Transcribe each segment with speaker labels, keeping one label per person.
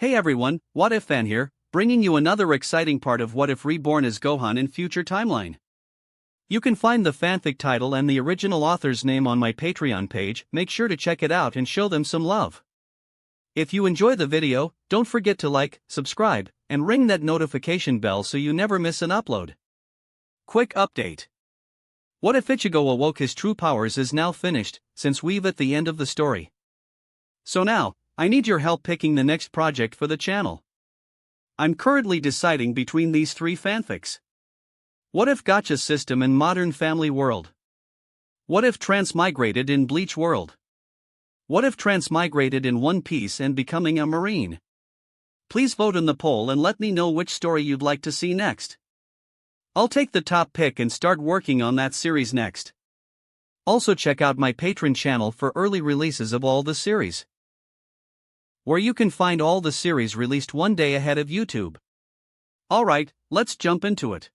Speaker 1: Hey everyone, What If Fan here, bringing you another exciting part of What If Reborn as Gohan in future timeline. You can find the fanfic title and the original author's name on my Patreon page. Make sure to check it out and show them some love. If you enjoy the video, don't forget to like, subscribe, and ring that notification bell so you never miss an upload. Quick update. What If Ichigo awoke his true powers is now finished, since we've at the end of the story. So now, I need your help picking the next project for the channel. I'm currently deciding between these three fanfics. What if Gacha system in Modern Family World? What if Transmigrated in Bleach World? What if Transmigrated in One Piece and becoming a Marine? Please vote in the poll and let me know which story you'd like to see next. I'll take the top pick and start working on that series next. Also check out my Patreon channel for early releases of all the series, where you can find all the series released one day ahead of YouTube. Alright, let's jump into it.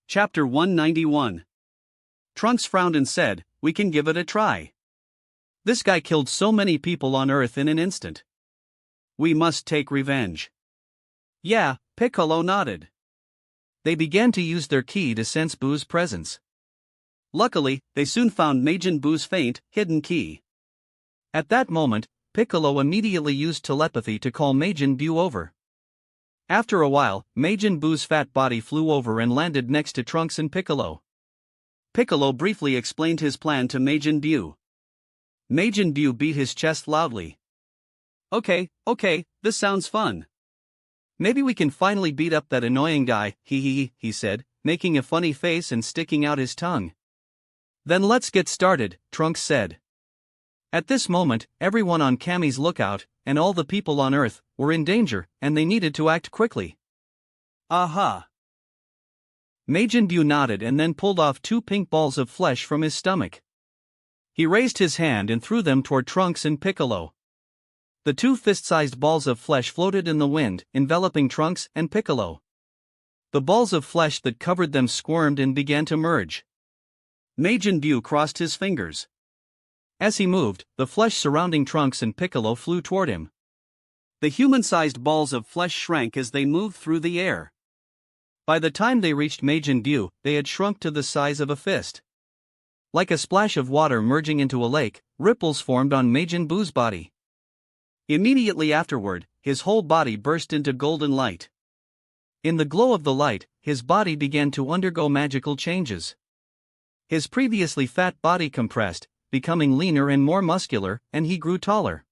Speaker 1: Chapter 191. Trunks frowned and said, "We can give it a try. This guy killed so many people on Earth in an instant. We must take revenge." Yeah, Piccolo nodded. They began to use their ki to sense Buu's presence. Luckily, they soon found Majin Buu's faint, hidden ki. At that moment, Piccolo immediately used telepathy to call Majin Buu over. After a while, Majin Buu's fat body flew over and landed next to Trunks and Piccolo. Piccolo briefly explained his plan to Majin Buu. Majin Buu beat his chest loudly. Okay, this sounds fun. Maybe we can finally beat up that annoying guy, he said, making a funny face and sticking out his tongue. Then let's get started, Trunks said. At this moment, everyone on Kami's lookout, and all the people on Earth, were in danger, and they needed to act quickly. Aha! Majin Buu nodded and then pulled off two pink balls of flesh from his stomach. He raised his hand and threw them toward Trunks and Piccolo. The two fist-sized balls of flesh floated in the wind, enveloping Trunks and Piccolo. The balls of flesh that covered them squirmed and began to merge. Majin Buu crossed his fingers. As he moved, the flesh surrounding Trunks and Piccolo flew toward him. The human-sized balls of flesh shrank as they moved through the air. By the time they reached Majin Buu, they had shrunk to the size of a fist. Like a splash of water merging into a lake, ripples formed on Majin Buu's body. Immediately afterward, his whole body burst into golden light. In the glow of the light, his body began to undergo magical changes. His previously fat body compressed, becoming leaner and more muscular, and he grew taller.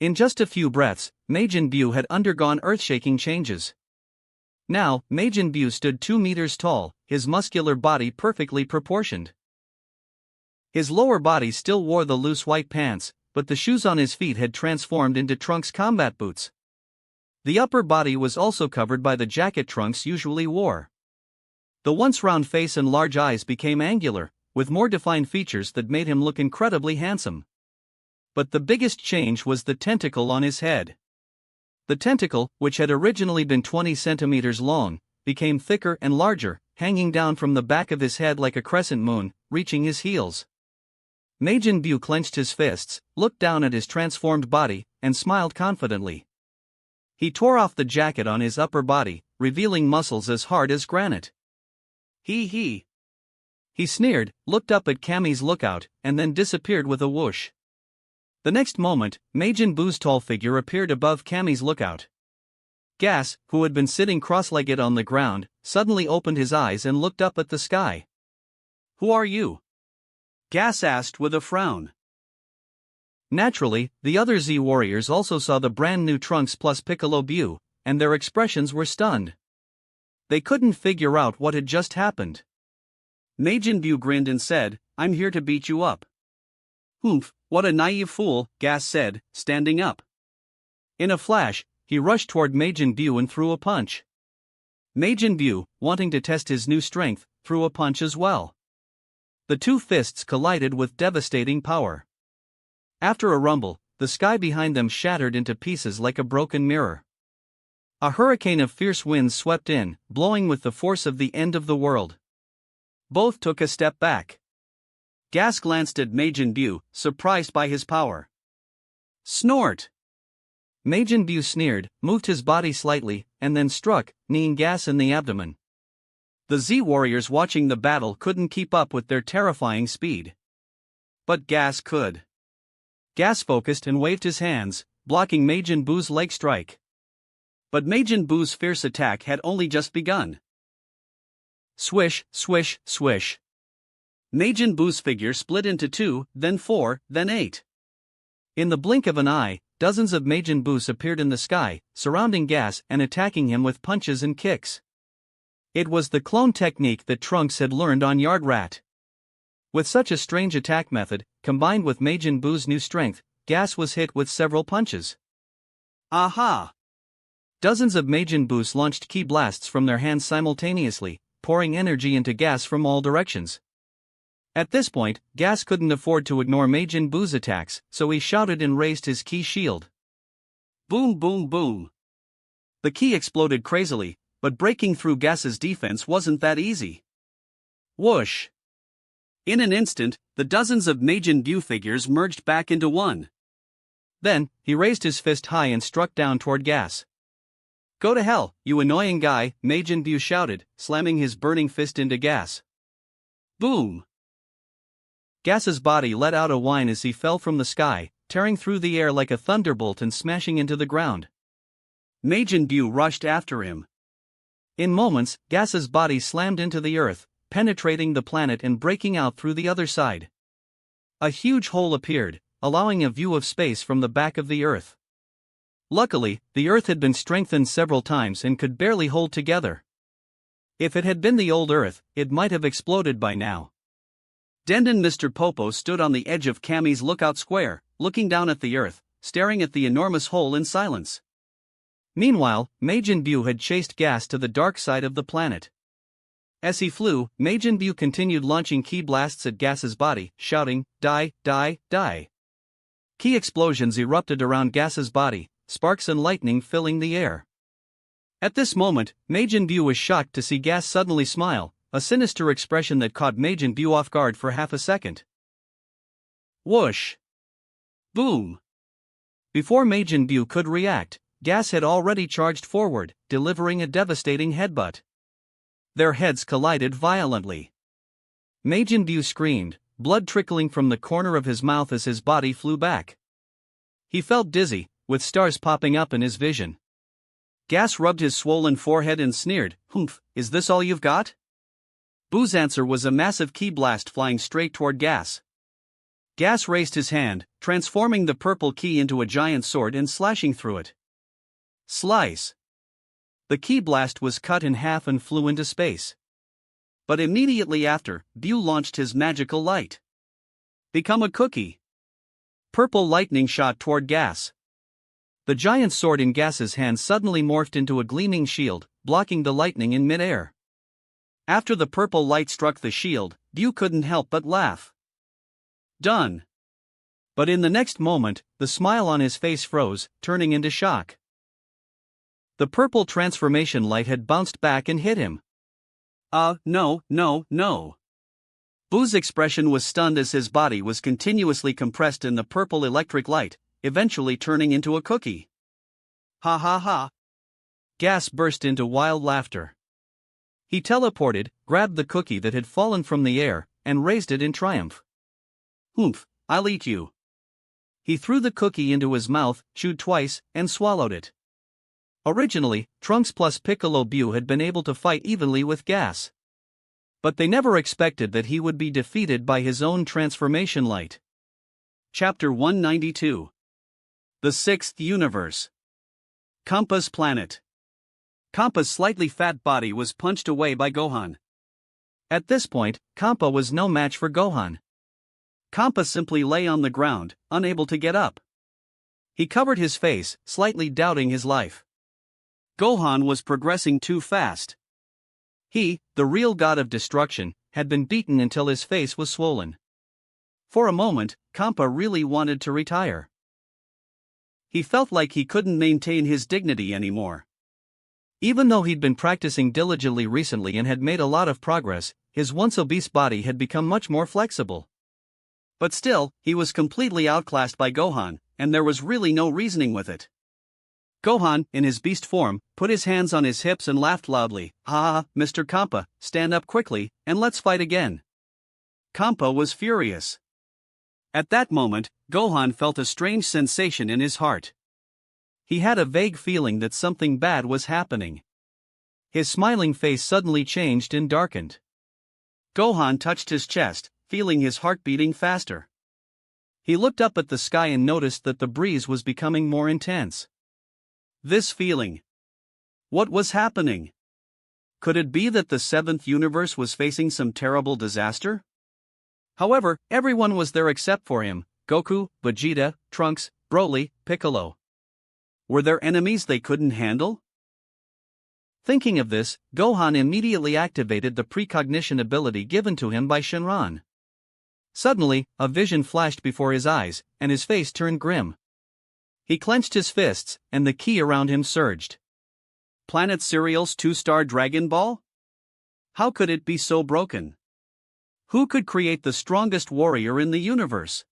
Speaker 1: In just a few breaths, Majin Buu had undergone earth-shaking changes. Now, Majin Buu stood 2 meters tall, his muscular body perfectly proportioned. His lower body still wore the loose white pants, but the shoes on his feet had transformed into Trunks' combat boots. The upper body was also covered by the jacket Trunks usually wore. The once round face and large eyes became angular, with more defined features that made him look incredibly handsome. But the biggest change was the tentacle on his head. The tentacle, which had originally been 20 centimeters long, became thicker and larger, hanging down from the back of his head like a crescent moon, reaching his heels. Majin Buu clenched his fists, looked down at his transformed body, and smiled confidently. He tore off the jacket on his upper body, revealing muscles as hard as granite. He sneered, looked up at Kami's lookout, and then disappeared with a whoosh. The next moment, Majin Buu's tall figure appeared above Kami's lookout. Gas, who had been sitting cross-legged on the ground, suddenly opened his eyes and looked up at the sky. "Who are you?" Gas asked with a frown. Naturally, the other Z warriors also saw the brand new Trunks plus Piccolo Buu, and their expressions were stunned. They couldn't figure out what had just happened. Majin Buu grinned and said, "I'm here to beat you up." "Oomph, what a naive fool," Gas said, standing up. In a flash, he rushed toward Majin Buu and threw a punch. Majin Buu, wanting to test his new strength, threw a punch as well. The two fists collided with devastating power. After a rumble, the sky behind them shattered into pieces like a broken mirror. A hurricane of fierce winds swept in, blowing with the force of the end of the world. Both took a step back. Gas glanced at Majin Buu, surprised by his power. Snort! Majin Buu sneered, moved his body slightly, and then struck, kneeing Gas in the abdomen. The Z warriors watching the battle couldn't keep up with their terrifying speed. But Gas could. Gas focused and waved his hands, blocking Majin Buu's leg strike. But Majin Buu's fierce attack had only just begun. Swish, swish, swish. Majin Buu's figure split into 2, then 4, then 8. In the blink of an eye, dozens of Majin Buus appeared in the sky, surrounding Gas and attacking him with punches and kicks. It was the clone technique that Trunks had learned on Yard Rat. With such a strange attack method, combined with Majin Buu's new strength, Gas was hit with several punches. Aha! Dozens of Majin Buus launched ki blasts from their hands simultaneously, pouring energy into Gas from all directions. At this point, Gas couldn't afford to ignore Majin Buu's attacks, so he shouted and raised his ki shield. Boom boom boom. The ki exploded crazily, but breaking through Gas's defense wasn't that easy. Whoosh! In an instant, the dozens of Majin Buu figures merged back into one. Then, he raised his fist high and struck down toward Gas. Go to hell, you annoying guy, Majin Buu shouted, slamming his burning fist into Gas. Boom! Gas's body let out a whine as he fell from the sky, tearing through the air like a thunderbolt and smashing into the ground. Majin Buu rushed after him. In moments, Gas's body slammed into the earth, penetrating the planet and breaking out through the other side. A huge hole appeared, allowing a view of space from the back of the earth. Luckily, the earth had been strengthened several times and could barely hold together. If it had been the old earth, it might have exploded by now. Denden Mr. Popo stood on the edge of Kami's lookout square, looking down at the earth, staring at the enormous hole in silence. Meanwhile, Majin Buu had chased Gas to the dark side of the planet. As he flew, Majin Buu continued launching ki blasts at Gas's body, shouting, "Die, die, die." Ki explosions erupted around Gas's body, sparks and lightning filling the air. At this moment, Majin Buu was shocked to see Gas suddenly smile, a sinister expression that caught Majin Buu off guard for half a second. Whoosh! Boom! Before Majin Buu could react, Gas had already charged forward, delivering a devastating headbutt. Their heads collided violently. Majin Buu screamed, blood trickling from the corner of his mouth as his body flew back. He felt dizzy, with stars popping up in his vision. Gas rubbed his swollen forehead and sneered, "Humph, is this all you've got?" Buu's answer was a massive ki blast flying straight toward Gas. Gas raised his hand, transforming the purple ki into a giant sword and slashing through it. Slice! The ki blast was cut in half and flew into space. But immediately after, Buu launched his magical light. Become a cookie! Purple lightning shot toward Gas. The giant sword in Gas's hand suddenly morphed into a gleaming shield, blocking the lightning in midair. After the purple light struck the shield, Buu couldn't help but laugh. Done! But in the next moment, the smile on his face froze, turning into shock. The purple transformation light had bounced back and hit him. No. Buu's expression was stunned as his body was continuously compressed in the purple electric light, eventually turning into a cookie. Ha ha ha! Gas burst into wild laughter. He teleported, grabbed the cookie that had fallen from the air, and raised it in triumph. Humph, I'll eat you. He threw the cookie into his mouth, chewed twice, and swallowed it. Originally, Trunks plus Piccolo Buu had been able to fight evenly with Gas. But they never expected that he would be defeated by his own transformation light. Chapter 192. The Sixth Universe. Kampa's Planet. Kampa's slightly fat body was punched away by Gohan. At this point, Kampa was no match for Gohan. Kampa simply lay on the ground, unable to get up. He covered his face, slightly doubting his life. Gohan was progressing too fast. He, the real god of destruction, had been beaten until his face was swollen. For a moment, Kampa really wanted to retire. He felt like he couldn't maintain his dignity anymore. Even though he'd been practicing diligently recently and had made a lot of progress, his once obese body had become much more flexible. But still, he was completely outclassed by Gohan, and there was really no reasoning with it. Gohan, in his beast form, put his hands on his hips and laughed loudly. Ha, Mr. Kampa, stand up quickly, and let's fight again. Kampa was furious. At that moment, Gohan felt a strange sensation in his heart. He had a vague feeling that something bad was happening. His smiling face suddenly changed and darkened. Gohan touched his chest, feeling his heart beating faster. He looked up at the sky and noticed that the breeze was becoming more intense. This feeling. What was happening? Could it be that the seventh universe was facing some terrible disaster? However, everyone was there except for him: Goku, Vegeta, Trunks, Broly, Piccolo. Were there enemies they couldn't handle? Thinking of this, Gohan immediately activated the precognition ability given to him by Shenron. Suddenly, a vision flashed before his eyes, and his face turned grim. He clenched his fists, and the ki around him surged. Planet Cereal's 2-star Dragon Ball? How could it be so broken? Who could create the strongest warrior in the universe?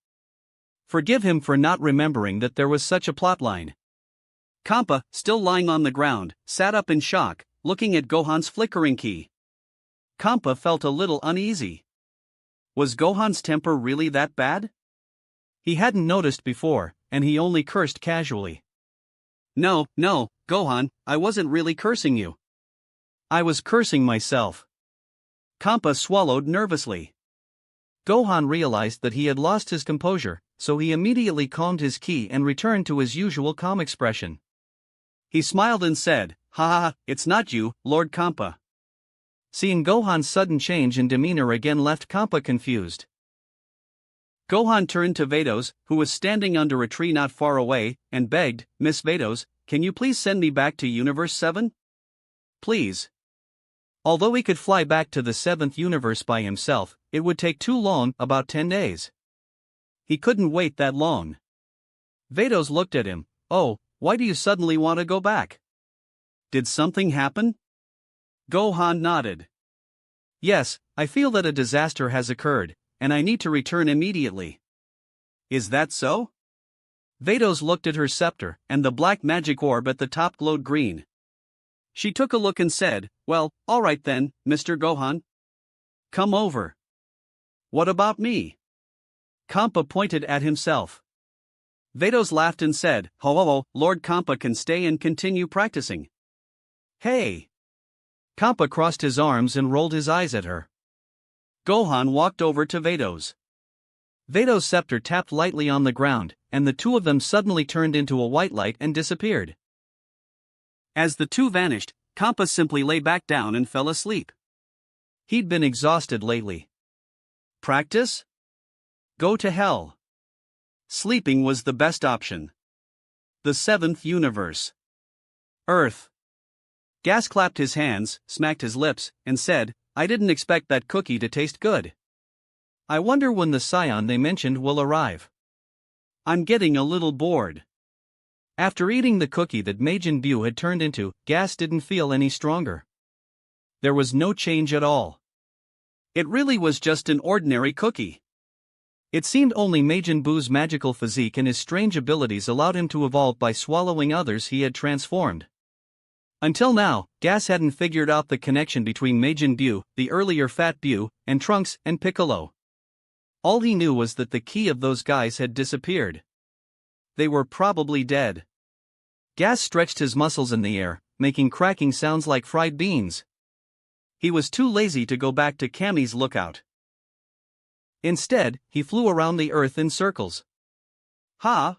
Speaker 1: Forgive him for not remembering that there was such a plotline. Kampa, still lying on the ground, sat up in shock, looking at Gohan's flickering ki. Kampa felt a little uneasy. Was Gohan's temper really that bad? He hadn't noticed before, and he only cursed casually. No, Gohan, I wasn't really cursing you. I was cursing myself. Kampa swallowed nervously. Gohan realized that he had lost his composure, so he immediately calmed his ki and returned to his usual calm expression. He smiled and said, "Ha, it's not you, Lord Kampa." Seeing Gohan's sudden change in demeanor again left Kampa confused. Gohan turned to Vados, who was standing under a tree not far away, and begged, "Miss Vados, can you please send me back to Universe 7? Please." Although he could fly back to the 7th universe by himself, it would take too long, about 10 days. He couldn't wait that long. Vados looked at him. "Oh, why do you suddenly want to go back? Did something happen?" Gohan nodded. "Yes, I feel that a disaster has occurred, and I need to return immediately." "Is that so?" Vados looked at her scepter, and the black magic orb at the top glowed green. She took a look and said, "Well, alright then, Mr. Gohan. Come over." "What about me?" Kampa pointed at himself. Vados laughed and said, "Ho, Lord Kampa can stay and continue practicing." "Hey!" Kampa crossed his arms and rolled his eyes at her. Gohan walked over to Vados. Vados' scepter tapped lightly on the ground, and the two of them suddenly turned into a white light and disappeared. As the two vanished, Kampa simply lay back down and fell asleep. He'd been exhausted lately. Practice? Go to hell. Sleeping was the best option. The 7th universe. Earth. Gas clapped his hands, smacked his lips, and said, "I didn't expect that cookie to taste good. I wonder when the scion they mentioned will arrive. I'm getting a little bored." After eating the cookie that Majin Buu had turned into, Gas didn't feel any stronger. There was no change at all. It really was just an ordinary cookie. It seemed only Majin Buu's magical physique and his strange abilities allowed him to evolve by swallowing others he had transformed. Until now, Gas hadn't figured out the connection between Majin Buu, the earlier Fat Buu, and Trunks and Piccolo. All he knew was that the ki of those guys had disappeared. They were probably dead. Gas stretched his muscles in the air, making cracking sounds like fried beans. He was too lazy to go back to Kami's lookout. Instead, he flew around the earth in circles. "Ha!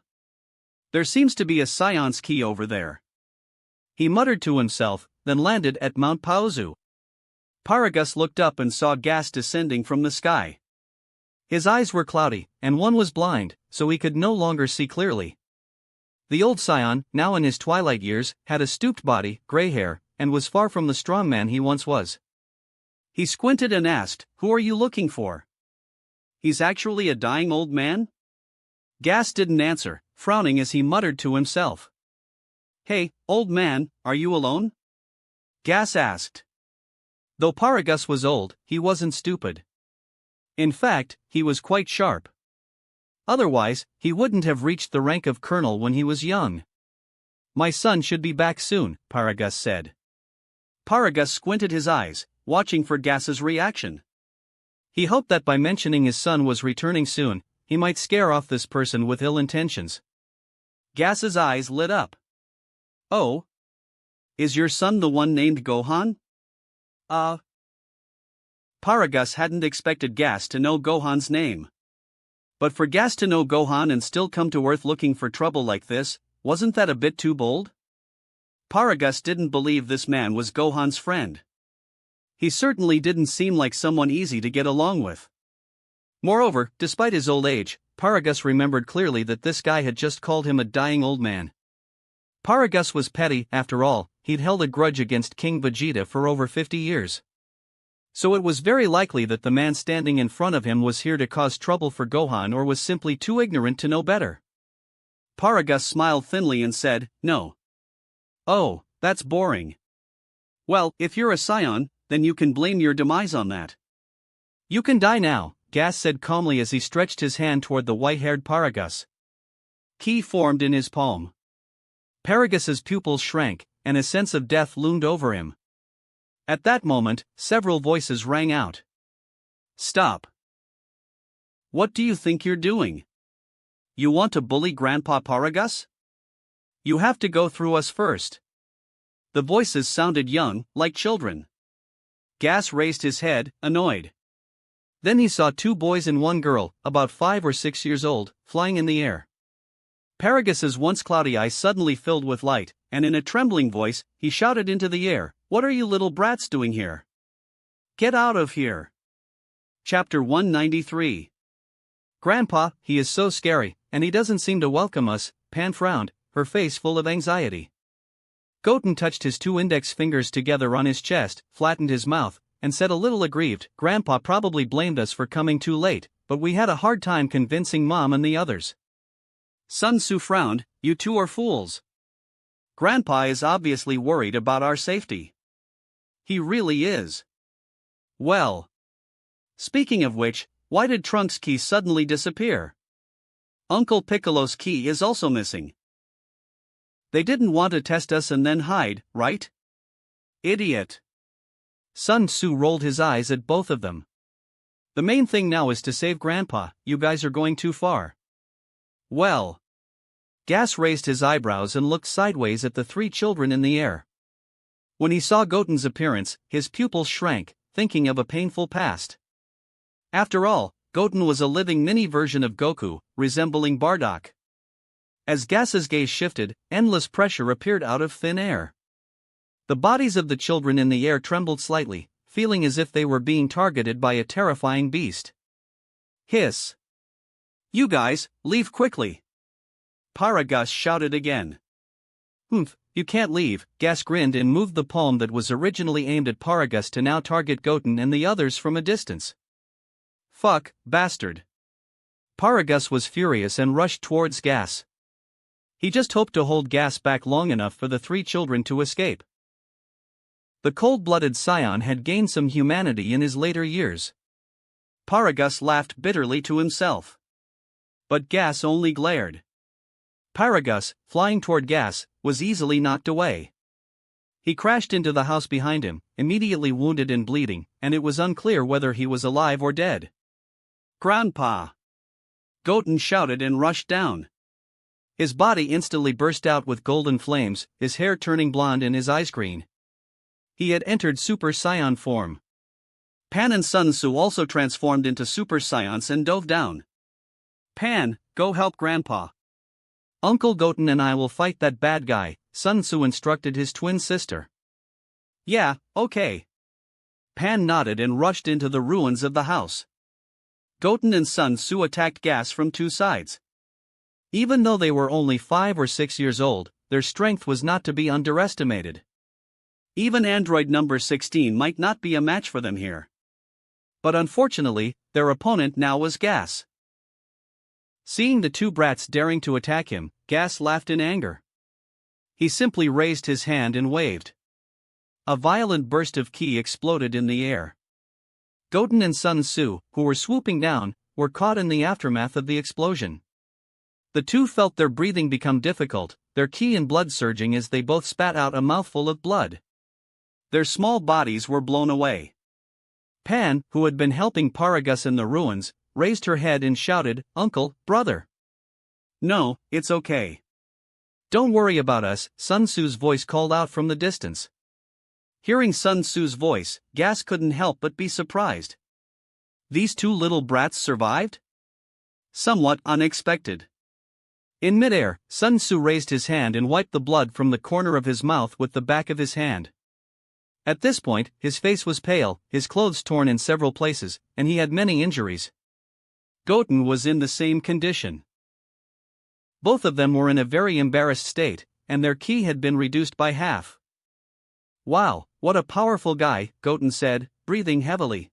Speaker 1: There seems to be a scion's ki over there." He muttered to himself, then landed at Mount Paozu. Paragus looked up and saw Gas descending from the sky. His eyes were cloudy, and one was blind, so he could no longer see clearly. The old scion, now in his twilight years, had a stooped body, gray hair, and was far from the strong man he once was. He squinted and asked, "Who are you looking for?" "He's actually a dying old man?" Gas didn't answer, frowning as he muttered to himself. "Hey, old man, are you alone?" Gas asked. Though Paragus was old, he wasn't stupid. In fact, he was quite sharp. Otherwise, he wouldn't have reached the rank of colonel when he was young. My son should be back soon, Paragus said. Paragus squinted his eyes, watching for Gas's reaction. He hoped that by mentioning his son was returning soon, he might scare off this person with ill intentions. Gas's eyes lit up. Oh? Is your son the one named Gohan? Paragus hadn't expected Gas to know Gohan's name. But for Gas to know Gohan and still come to Earth looking for trouble like this, wasn't that a bit too bold? Paragus didn't believe this man was Gohan's friend. He certainly didn't seem like someone easy to get along with. Moreover, despite his old age, Paragus remembered clearly that this guy had just called him a dying old man. Paragus was petty, after all, he'd held a grudge against King Vegeta for over 50 years. So it was very likely that the man standing in front of him was here to cause trouble for Gohan or was simply too ignorant to know better. Paragus smiled thinly and said, "No." "Oh, that's boring." "Well, if you're a Scion, then you can blame your demise on that." "You can die now," Gas said calmly as he stretched his hand toward the white-haired Paragus. Ki formed in his palm. Paragus's pupils shrank, and a sense of death loomed over him. At that moment, several voices rang out. "Stop. What do you think you're doing? You want to bully Grandpa Paragus? You have to go through us first." The voices sounded young, like children. Gas raised his head, annoyed. Then he saw two boys and one girl, about 5 or 6 years old, flying in the air. Paragus's once cloudy eyes suddenly filled with light, and in a trembling voice, he shouted into the air, "What are you little brats doing here? Get out of here!" Chapter 193. "Grandpa, he is so scary, and he doesn't seem to welcome us," Pan frowned, her face full of anxiety. Goten touched his 2 index fingers together on his chest, flattened his mouth, and said a little aggrieved, "Grandpa probably blamed us for coming too late, but we had a hard time convincing Mom and the others." Sun Tzu frowned, "You two are fools. Grandpa is obviously worried about our safety. He really is. Well. Speaking of which, why did Trunks' key suddenly disappear? Uncle Piccolo's key is also missing. They didn't want to test us and then hide, right? Idiot." Sun Tzu rolled his eyes at both of them. "The main thing now is to save Grandpa, you guys are going too far." "Well." Gas raised his eyebrows and looked sideways at the 3 children in the air. When he saw Goten's appearance, his pupils shrank, thinking of a painful past. After all, Goten was a living mini version of Goku, resembling Bardock. As Gas's gaze shifted, endless pressure appeared out of thin air. The bodies of the children in the air trembled slightly, feeling as if they were being targeted by a terrifying beast. Hiss. "You guys, leave quickly!" Paragus shouted again. "Humph, you can't leave," Gas grinned and moved the palm that was originally aimed at Paragus to now target Goten and the others from a distance. "Fuck, bastard." Paragus was furious and rushed towards Gas. He just hoped to hold Gas back long enough for the 3 children to escape. The cold-blooded Scion had gained some humanity in his later years. Paragus laughed bitterly to himself. But Gas only glared. Paragus, flying toward Gas, was easily knocked away. He crashed into the house behind him, immediately wounded and bleeding, and it was unclear whether he was alive or dead. "Grandpa!" Goten shouted and rushed down. His body instantly burst out with golden flames, his hair turning blonde and his eyes green. He had entered Super Saiyan form. Pan and Sun Tzu also transformed into Super Saiyans and dove down. "Pan, go help Grandpa." "Uncle Goten and I will fight that bad guy," Sun Tzu instructed his twin sister. "Yeah, okay." Pan nodded and rushed into the ruins of the house. Goten and Sun Tzu attacked Gas from 2 sides. Even though they were only 5 or 6 years old, their strength was not to be underestimated. Even android number 16 might not be a match for them here. But unfortunately, their opponent now was Gas. Seeing the 2 brats daring to attack him, Gas laughed in anger. He simply raised his hand and waved. A violent burst of ki exploded in the air. Goten and Sun Tzu, who were swooping down, were caught in the aftermath of the explosion. The two felt their breathing become difficult, their ki and blood surging as they both spat out a mouthful of blood. Their small bodies were blown away. Pan, who had been helping Paragus in the ruins, raised her head and shouted, "Uncle, brother." "No, it's okay. Don't worry about us," Sun Tzu's voice called out from the distance. Hearing Sun Tzu's voice, Gas couldn't help but be surprised. These two little brats survived? Somewhat unexpected. In midair, Sun Tzu raised his hand and wiped the blood from the corner of his mouth with the back of his hand. At this point, his face was pale, his clothes torn in several places, and he had many injuries. Goten was in the same condition. Both of them were in a very embarrassed state, and their ki had been reduced by half. "Wow, what a powerful guy," Goten said, breathing heavily.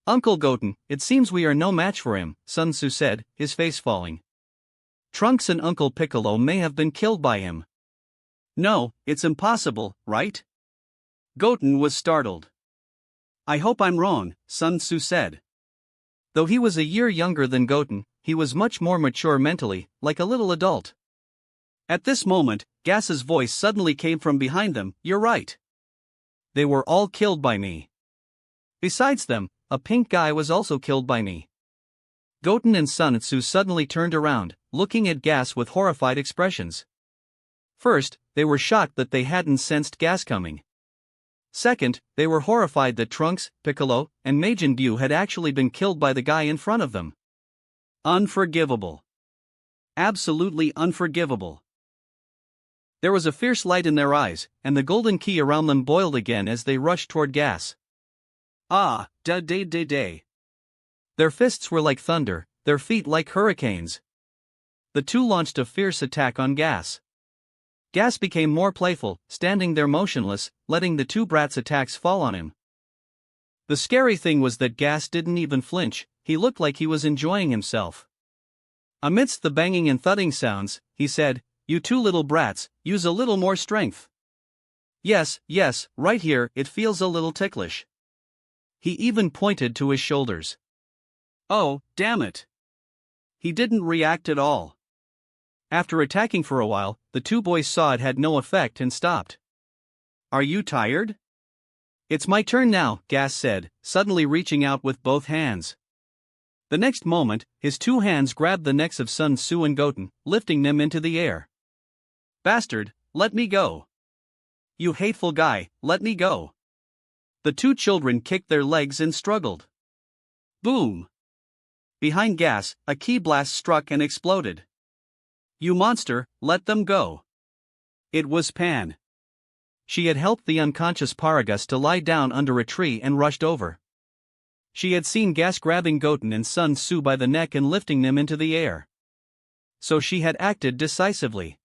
Speaker 1: "Uncle Goten, it seems we are no match for him," Sun Tzu said, his face falling. "Trunks and Uncle Piccolo may have been killed by him." "No, it's impossible, right?" Goten was startled. "I hope I'm wrong," Sun Tzu said. Though he was a year younger than Goten, he was much more mature mentally, like a little adult. At this moment, Gas's voice suddenly came from behind them, "You're right. They were all killed by me. Besides them, a pink guy was also killed by me." Goten and Sun Tzu suddenly turned around, looking at Gas with horrified expressions. First, they were shocked that they hadn't sensed Gas coming. Second, they were horrified that Trunks, Piccolo, and Majin Buu had actually been killed by the guy in front of them. Unforgivable. Absolutely unforgivable. There was a fierce light in their eyes, and the golden ki around them boiled again as they rushed toward Gas. Ah, da-day-day-day. Their fists were like thunder, their feet like hurricanes. The two launched a fierce attack on Gas. Gas became more playful, standing there motionless, letting the two brats' attacks fall on him. The scary thing was that Gas didn't even flinch, he looked like he was enjoying himself. Amidst the banging and thudding sounds, he said, "You two little brats, use a little more strength." Yes, right here, it feels a little ticklish." He even pointed to his shoulders. "Oh, damn it." He didn't react at all. After attacking for a while, the two boys saw it had no effect and stopped. "Are you tired?" "It's my turn now," Gas said, suddenly reaching out with both hands. The next moment, his two hands grabbed the necks of Sun Tzu and Goten, lifting them into the air. "Bastard, let me go. You hateful guy, let me go." The two children kicked their legs and struggled. Boom! Behind Gas, a ki blast struck and exploded. "You monster, let them go." It was Pan. She had helped the unconscious Paragus to lie down under a tree and rushed over. She had seen Gas grabbing Goten and Sun Tzu by the neck and lifting them into the air. So she had acted decisively.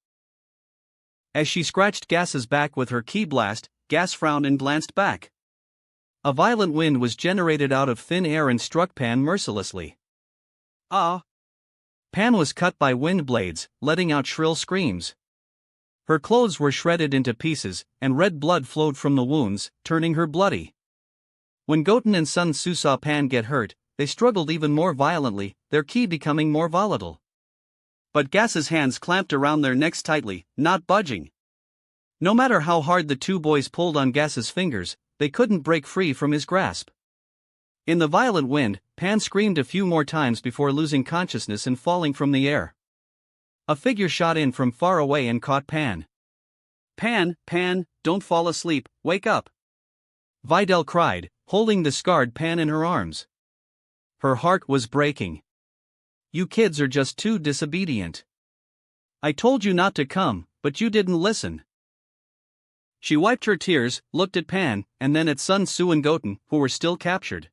Speaker 1: As she scratched Gas's back with her ki blast, Gas frowned and glanced back. A violent wind was generated out of thin air and struck Pan mercilessly. Ah! Pan was cut by wind blades, letting out shrill screams. Her clothes were shredded into pieces, and red blood flowed from the wounds, turning her bloody. When Goten and Sun Tzu saw Pan get hurt, they struggled even more violently, their ki becoming more volatile. But Gas's hands clamped around their necks tightly, not budging. No matter how hard the two boys pulled on Gas's fingers, they couldn't break free from his grasp. In the violent wind, Pan screamed a few more times before losing consciousness and falling from the air. A figure shot in from far away and caught Pan. Pan, don't fall asleep, wake up!" Videl cried, holding the scarred Pan in her arms. Her heart was breaking. "You kids are just too disobedient. I told you not to come, but you didn't listen." She wiped her tears, looked at Pan, and then at Sun Tzu and Goten, who were still captured.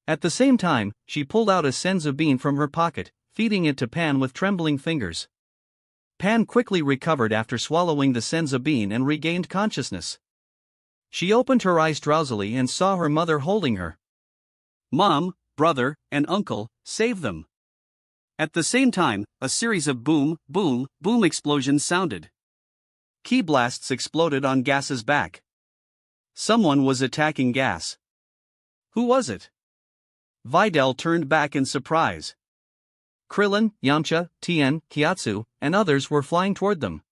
Speaker 1: At the same time, she pulled out a senzu bean from her pocket, feeding it to Pan with trembling fingers. Pan quickly recovered after swallowing the senzu bean and regained consciousness. She opened her eyes drowsily and saw her mother holding her. Mom, brother, and uncle, save them. At the same time, a series of boom, boom, boom explosions sounded. Ki blasts exploded on Gas's back. Someone was attacking Gas. Who was it? Videl turned back in surprise. Krillin, Yamcha, Tien, Kyatsu, and others were flying toward them.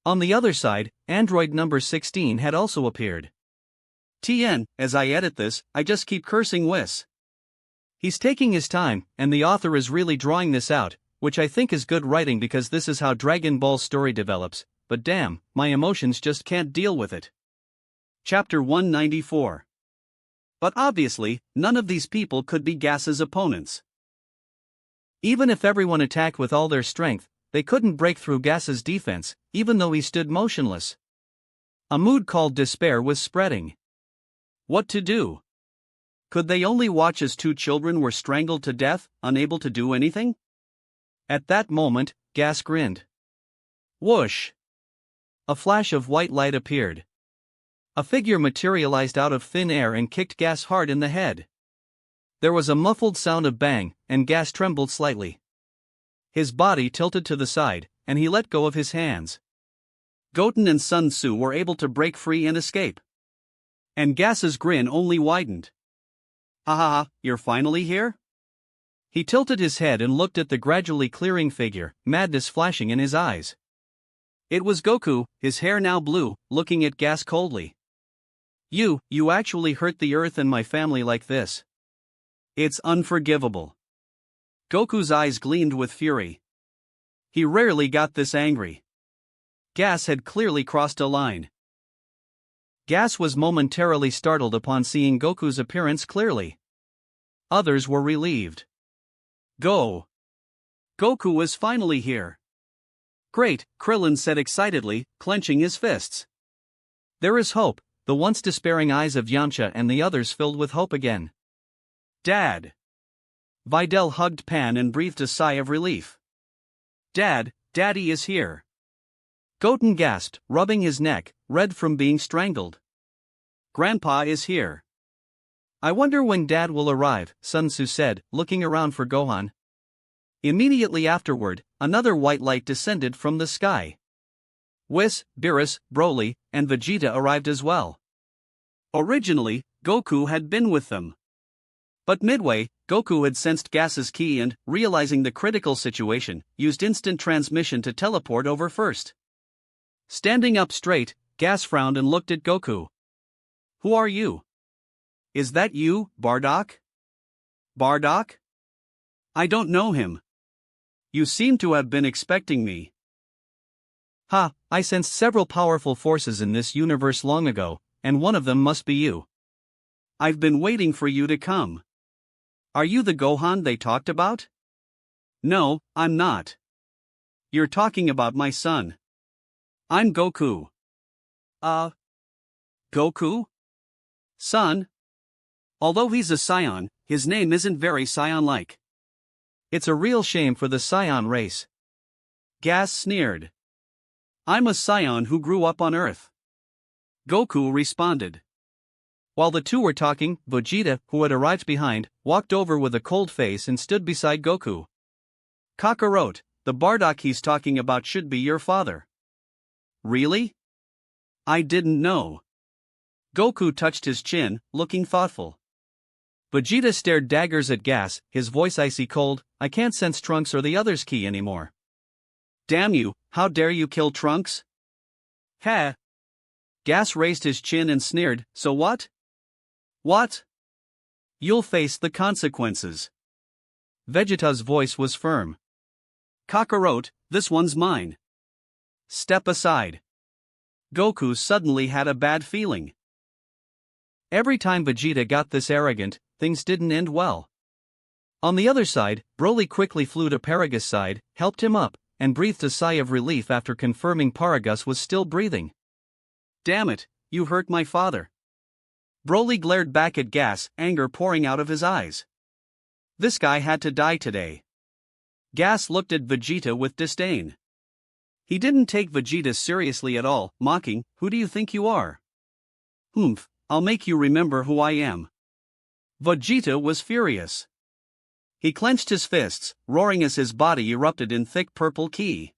Speaker 1: On the other side, android number 16 had also appeared. Tien, as I edit this, I just keep cursing Whis. He's taking his time, and the author is really drawing this out, which I think is good writing because this is how Dragon Ball's story develops, but damn, my emotions just can't deal with it. Chapter 194. But obviously, none of these people could be Gas's opponents. Even if everyone attacked with all their strength, they couldn't break through Gas's defense, even though he stood motionless. A mood called despair was spreading. What to do? Could they only watch as two children were strangled to death, unable to do anything? At that moment, Gas grinned. Whoosh! A flash of white light appeared. A figure materialized out of thin air and kicked Gas hard in the head. There was a muffled sound of bang, and Gas trembled slightly. His body tilted to the side, and he let go of his hands. Goten and Sun Tzu were able to break free and escape. And Gas's grin only widened. Ha, you're finally here? He tilted his head and looked at the gradually clearing figure, madness flashing in his eyes. It was Goku, his hair now blue, looking at Gas coldly. You actually hurt the earth and my family like this. It's unforgivable. Goku's eyes gleamed with fury. He rarely got this angry. Gas had clearly crossed a line. Gas was momentarily startled upon seeing Goku's appearance clearly. Others were relieved. Goku is finally here. Great, Krillin said excitedly, clenching his fists. There is hope, the once despairing eyes of Yamcha and the others filled with hope again. Dad! Videl hugged Pan and breathed a sigh of relief. Daddy is here. Goten gasped, rubbing his neck, red from being strangled. Grandpa is here. I wonder when Dad will arrive, Sun Tzu said, looking around for Gohan. Immediately afterward, another white light descended from the sky. Whis, Beerus, Broly, and Vegeta arrived as well. Originally, Goku had been with them. But midway, Goku had sensed Gas's ki and, realizing the critical situation, used instant transmission to teleport over first. Standing up straight, Gas frowned and looked at Goku. Who are you? Is that you, Bardock? Bardock? I don't know him. You seem to have been expecting me. I sensed several powerful forces in this universe long ago, and one of them must be you. I've been waiting for you to come. Are you the Gohan they talked about? No, I'm not. You're talking about my son. I'm Goku. Goku? Son? Although he's a Saiyan, his name isn't very Saiyan-like. It's a real shame for the Saiyan race. Gas sneered. I'm a Saiyan who grew up on Earth. Goku responded. While the two were talking, Vegeta, who had arrived behind, walked over with a cold face and stood beside Goku. Kakarot, the Bardock he's talking about should be your father. Really? I didn't know. Goku touched his chin, looking thoughtful. Vegeta stared daggers at Gas, his voice icy cold. I can't sense Trunks or the others' ki anymore. Damn you, how dare you kill Trunks? Heh. Gas raised his chin and sneered, so what? What? You'll face the consequences. Vegeta's voice was firm. Kakarot, this one's mine. Step aside. Goku suddenly had a bad feeling. Every time Vegeta got this arrogant, things didn't end well. On the other side, Broly quickly flew to Paragus' side, helped him up, and breathed a sigh of relief after confirming Paragus was still breathing. Damn it, you hurt my father. Broly glared back at Gas, anger pouring out of his eyes. This guy had to die today. Gas looked at Vegeta with disdain. He didn't take Vegeta seriously at all, mocking, who do you think you are? Humph, I'll make you remember who I am. Vegeta was furious. He clenched his fists, roaring as his body erupted in thick purple ki.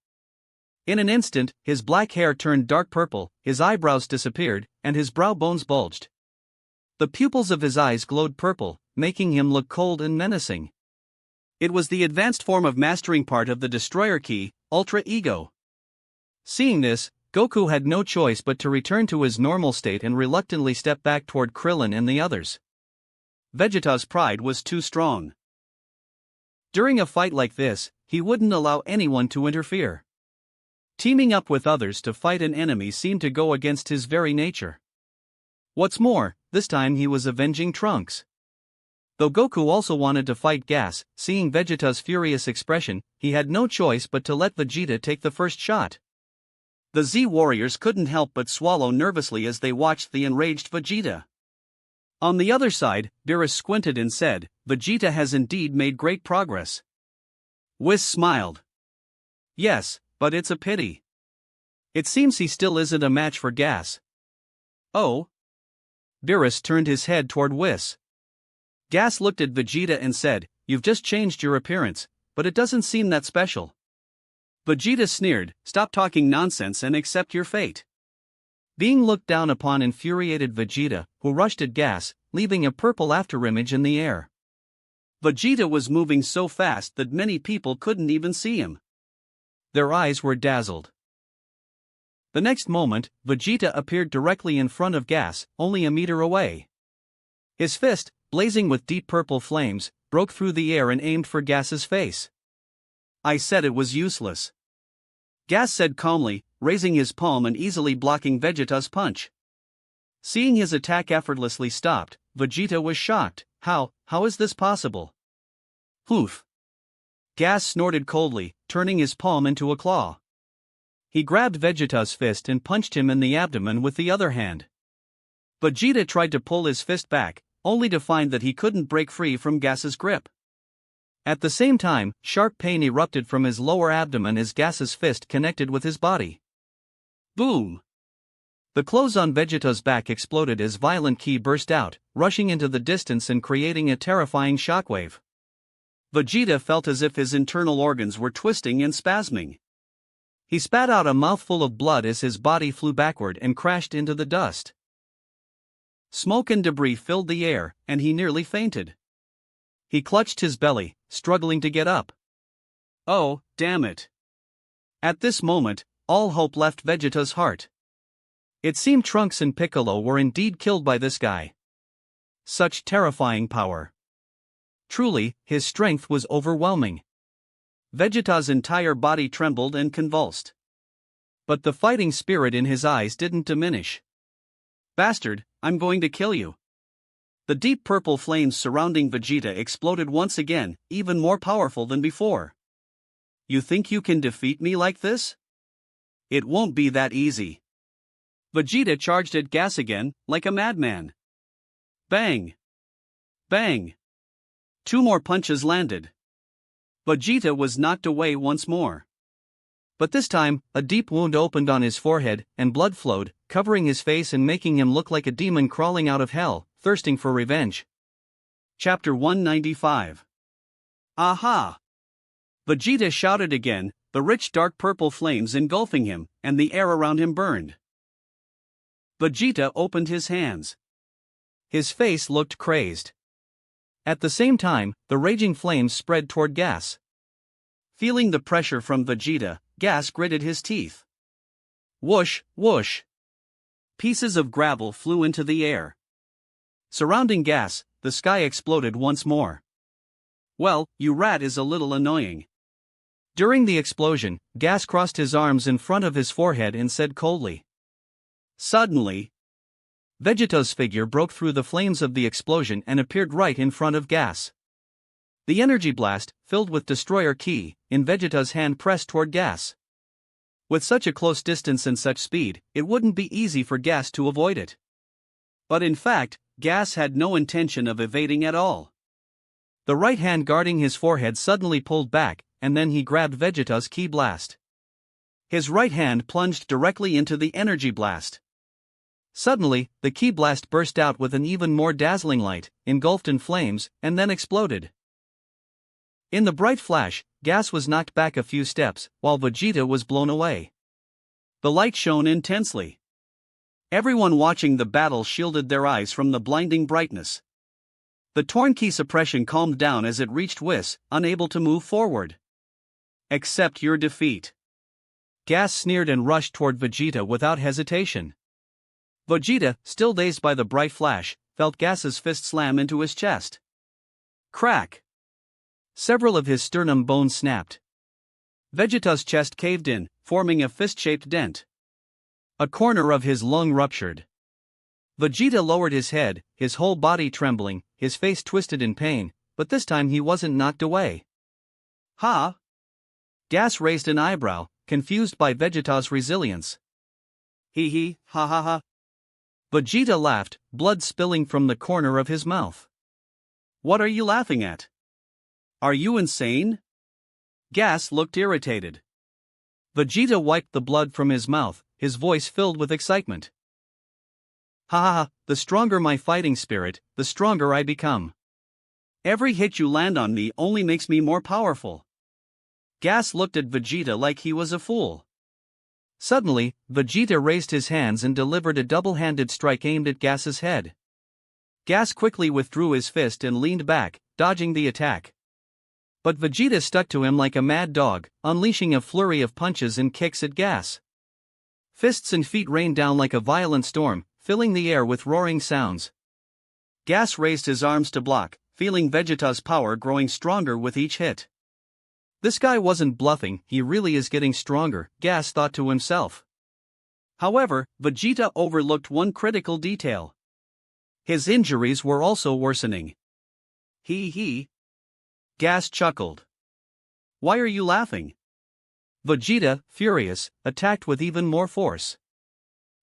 Speaker 1: In an instant, his black hair turned dark purple, his eyebrows disappeared, and his brow bones bulged. The pupils of his eyes glowed purple, making him look cold and menacing. It was the advanced form of mastering part of the Destroyer Key, Ultra Ego. Seeing this, Goku had no choice but to return to his normal state and reluctantly step back toward Krillin and the others. Vegeta's pride was too strong. During a fight like this, he wouldn't allow anyone to interfere. Teaming up with others to fight an enemy seemed to go against his very nature. What's more, this time he was avenging Trunks. Though Goku also wanted to fight Gas, seeing Vegeta's furious expression, he had no choice but to let Vegeta take the first shot. The Z warriors couldn't help but swallow nervously as they watched the enraged Vegeta. On the other side, Beerus squinted and said, "Vegeta has indeed made great progress." Whis smiled. "Yes, but it's a pity. It seems he still isn't a match for Gas." "Oh?" Beerus turned his head toward Whis. Gas looked at Vegeta and said, "You've just changed your appearance, but it doesn't seem that special." Vegeta sneered, "Stop talking nonsense and accept your fate." Being looked down upon infuriated Vegeta, who rushed at Gas, leaving a purple afterimage in the air. Vegeta was moving so fast that many people couldn't even see him. Their eyes were dazzled. The next moment, Vegeta appeared directly in front of Gas, only a meter away. His fist, blazing with deep purple flames, broke through the air and aimed for Gas's face. "I said it was useless," Gas said calmly, raising his palm and easily blocking Vegeta's punch. Seeing his attack effortlessly stopped, Vegeta was shocked. How is this possible?" "Poof." Gas snorted coldly, turning his palm into a claw. He grabbed Vegeta's fist and punched him in the abdomen with the other hand. Vegeta tried to pull his fist back, only to find that he couldn't break free from Gas's grip. At the same time, sharp pain erupted from his lower abdomen as Gas's fist connected with his body. Boom! The clothes on Vegeta's back exploded as violent ki burst out, rushing into the distance and creating a terrifying shockwave. Vegeta felt as if his internal organs were twisting and spasming. He spat out a mouthful of blood as his body flew backward and crashed into the dust. Smoke and debris filled the air, and he nearly fainted. He clutched his belly, struggling to get up. Oh, damn it. At this moment, all hope left Vegeta's heart. It seemed Trunks and Piccolo were indeed killed by this guy. Such terrifying power. Truly, his strength was overwhelming. Vegeta's entire body trembled and convulsed. But the fighting spirit in his eyes didn't diminish. "Bastard, I'm going to kill you." The deep purple flames surrounding Vegeta exploded once again, even more powerful than before. "You think you can defeat me like this? It won't be that easy." Vegeta charged at Gas again, like a madman. Bang! Bang! 2 more punches landed. Vegeta was knocked away once more. But this time, a deep wound opened on his forehead, and blood flowed, covering his face and making him look like a demon crawling out of hell, thirsting for revenge. Chapter 195. Aha! Vegeta shouted again, the rich dark purple flames engulfing him, and the air around him burned. Vegeta opened his hands. His face looked crazed. At the same time, the raging flames spread toward Gas. Feeling the pressure from Vegeta, Gas gritted his teeth. Whoosh, whoosh. Pieces of gravel flew into the air. Surrounding Gas, the sky exploded once more. "Well, you rat is a little annoying." During the explosion, Gas crossed his arms in front of his forehead and said coldly. Suddenly, Vegeta's figure broke through the flames of the explosion and appeared right in front of Gas. The energy blast, filled with Destroyer Ki, in Vegeta's hand pressed toward Gas. With such a close distance and such speed, it wouldn't be easy for Gas to avoid it. But in fact, Gas had no intention of evading at all. The right hand guarding his forehead suddenly pulled back, and then he grabbed Vegeta's Ki blast. His right hand plunged directly into the energy blast. Suddenly, the Ki blast burst out with an even more dazzling light, engulfed in flames, and then exploded. In the bright flash, Gas was knocked back a few steps, while Vegeta was blown away. The light shone intensely. Everyone watching the battle shielded their eyes from the blinding brightness. The torn ki suppression calmed down as it reached Whis, unable to move forward. Accept your defeat. Gas sneered and rushed toward Vegeta without hesitation. Vegeta, still dazed by the bright flash, felt Gas's fist slam into his chest. Crack! Several of his sternum bones snapped. Vegeta's chest caved in, forming a fist-shaped dent. A corner of his lung ruptured. Vegeta lowered his head, his whole body trembling, his face twisted in pain, but this time he wasn't knocked away. Ha! Gas raised an eyebrow, confused by Vegeta's resilience. Hee, ha ha ha. Vegeta laughed, blood spilling from the corner of his mouth. What are you laughing at? Are you insane? Gas looked irritated. Vegeta wiped the blood from his mouth, his voice filled with excitement. Ha ha ha, the stronger my fighting spirit, the stronger I become. Every hit you land on me only makes me more powerful. Gas looked at Vegeta like he was a fool. Suddenly, Vegeta raised his hands and delivered a double-handed strike aimed at Gas's head. Gas quickly withdrew his fist and leaned back, dodging the attack. But Vegeta stuck to him like a mad dog, unleashing a flurry of punches and kicks at Gas. Fists and feet rained down like a violent storm, filling the air with roaring sounds. Gas raised his arms to block, feeling Vegeta's power growing stronger with each hit. This guy wasn't bluffing, he really is getting stronger, Gas thought to himself. However, Vegeta overlooked one critical detail. His injuries were also worsening. He. Gas chuckled. Why are you laughing? Vegeta, furious, attacked with even more force.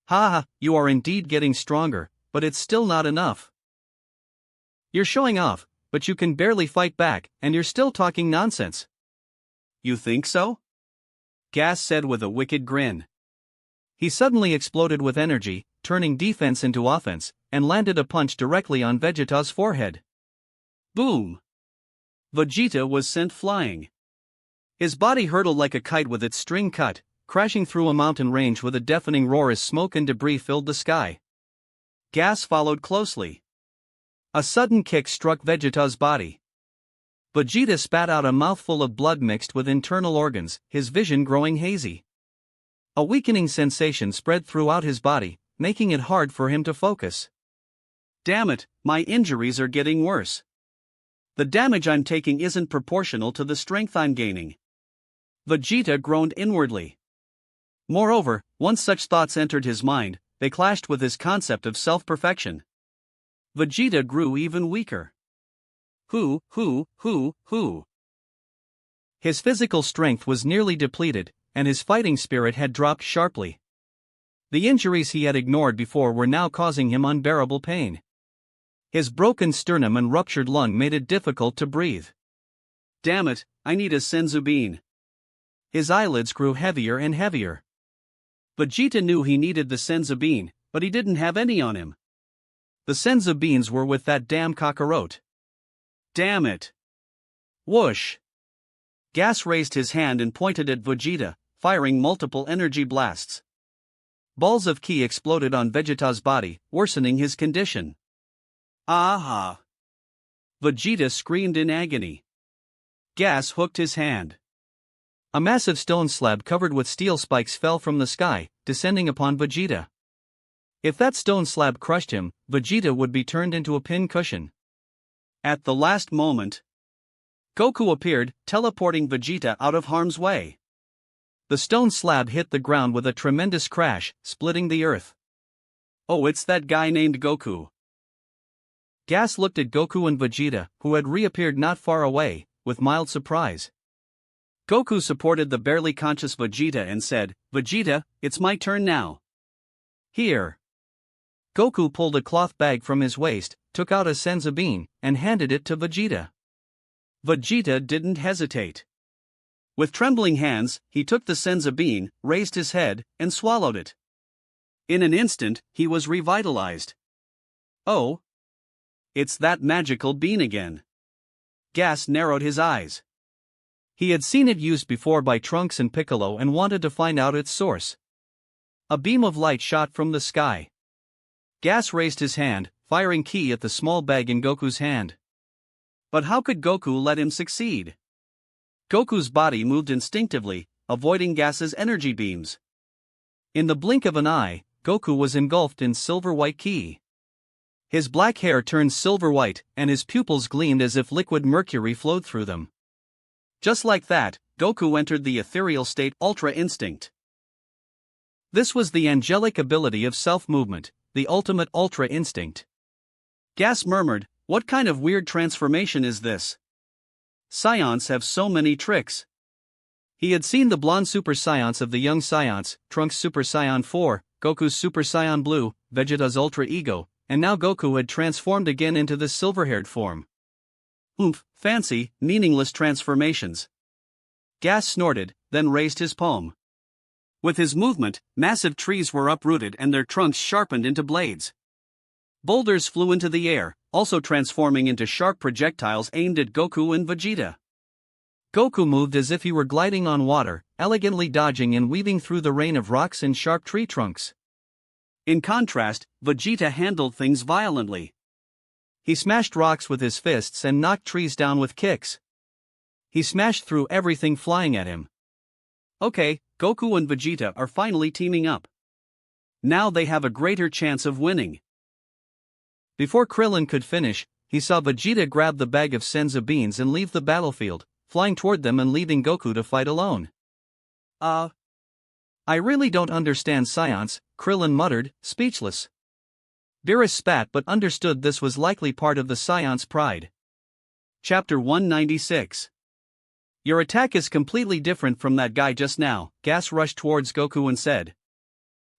Speaker 1: Ha ha, you are indeed getting stronger, but it's still not enough. You're showing off, but you can barely fight back, and you're still talking nonsense. You think so? Gas said with a wicked grin. He suddenly exploded with energy, turning defense into offense, and landed a punch directly on Vegeta's forehead. Boom! Vegeta was sent flying. His body hurtled like a kite with its string cut, crashing through a mountain range with a deafening roar as smoke and debris filled the sky. Gas followed closely. A sudden kick struck Vegeta's body. Vegeta spat out a mouthful of blood mixed with internal organs, his vision growing hazy. A weakening sensation spread throughout his body, making it hard for him to focus. Damn it, my injuries are getting worse. The damage I'm taking isn't proportional to the strength I'm gaining. Vegeta groaned inwardly. Moreover, once such thoughts entered his mind, they clashed with his concept of self-perfection. Vegeta grew even weaker. Hoo. His physical strength was nearly depleted, and his fighting spirit had dropped sharply. The injuries he had ignored before were now causing him unbearable pain. His broken sternum and ruptured lung made it difficult to breathe. Damn it, I need a senzu bean. His eyelids grew heavier and heavier. Vegeta knew he needed the senzu bean, but he didn't have any on him. The senzu beans were with that damn Kakarot. Damn it! Whoosh! Gas raised his hand and pointed at Vegeta, firing multiple energy blasts. Balls of ki exploded on Vegeta's body, worsening his condition. Aha! Vegeta screamed in agony. Gas hooked his hand. A massive stone slab covered with steel spikes fell from the sky, descending upon Vegeta. If that stone slab crushed him, Vegeta would be turned into a pin cushion. At the last moment, Goku appeared, teleporting Vegeta out of harm's way. The stone slab hit the ground with a tremendous crash, splitting the earth. Oh, it's that guy named Goku. Gas looked at Goku and Vegeta, who had reappeared not far away, with mild surprise. Goku supported the barely conscious Vegeta and said, Vegeta, it's my turn now. Here. Goku pulled a cloth bag from his waist, took out a senzu bean, and handed it to Vegeta. Vegeta didn't hesitate. With trembling hands, he took the senzu bean, raised his head, and swallowed it. In an instant, he was revitalized. Oh! It's that magical bean again. Gas narrowed his eyes. He had seen it used before by Trunks and Piccolo and wanted to find out its source. A beam of light shot from the sky. Gas raised his hand, firing ki at the small bag in Goku's hand. But how could Goku let him succeed? Goku's body moved instinctively, avoiding Gas's energy beams. In the blink of an eye, Goku was engulfed in silver-white ki. His black hair turned silver-white, and his pupils gleamed as if liquid mercury flowed through them. Just like that, Goku entered the ethereal state Ultra Instinct. This was the angelic ability of self-movement, the ultimate Ultra Instinct. Gas murmured, "What kind of weird transformation is this? Saiyans have so many tricks." He had seen the blonde Super Saiyans of the young Saiyans, Trunks Super Saiyan 4, Goku's Super Saiyan Blue, Vegeta's Ultra Ego, and now Goku had transformed again into this silver-haired form. Oomph, fancy, meaningless transformations. Gas snorted, then raised his palm. With his movement, massive trees were uprooted and their trunks sharpened into blades. Boulders flew into the air, also transforming into sharp projectiles aimed at Goku and Vegeta. Goku moved as if he were gliding on water, elegantly dodging and weaving through the rain of rocks and sharp tree trunks. In contrast, Vegeta handled things violently. He smashed rocks with his fists and knocked trees down with kicks. He smashed through everything flying at him. Okay, Goku and Vegeta are finally teaming up. Now they have a greater chance of winning. Before Krillin could finish, he saw Vegeta grab the bag of senzu beans and leave the battlefield, flying toward them and leaving Goku to fight alone. I really don't understand science, Krillin muttered, speechless. Beerus spat but understood this was likely part of the Saiyan's pride. Chapter 196. Your attack is completely different from that guy just now, Gas rushed towards Goku and said.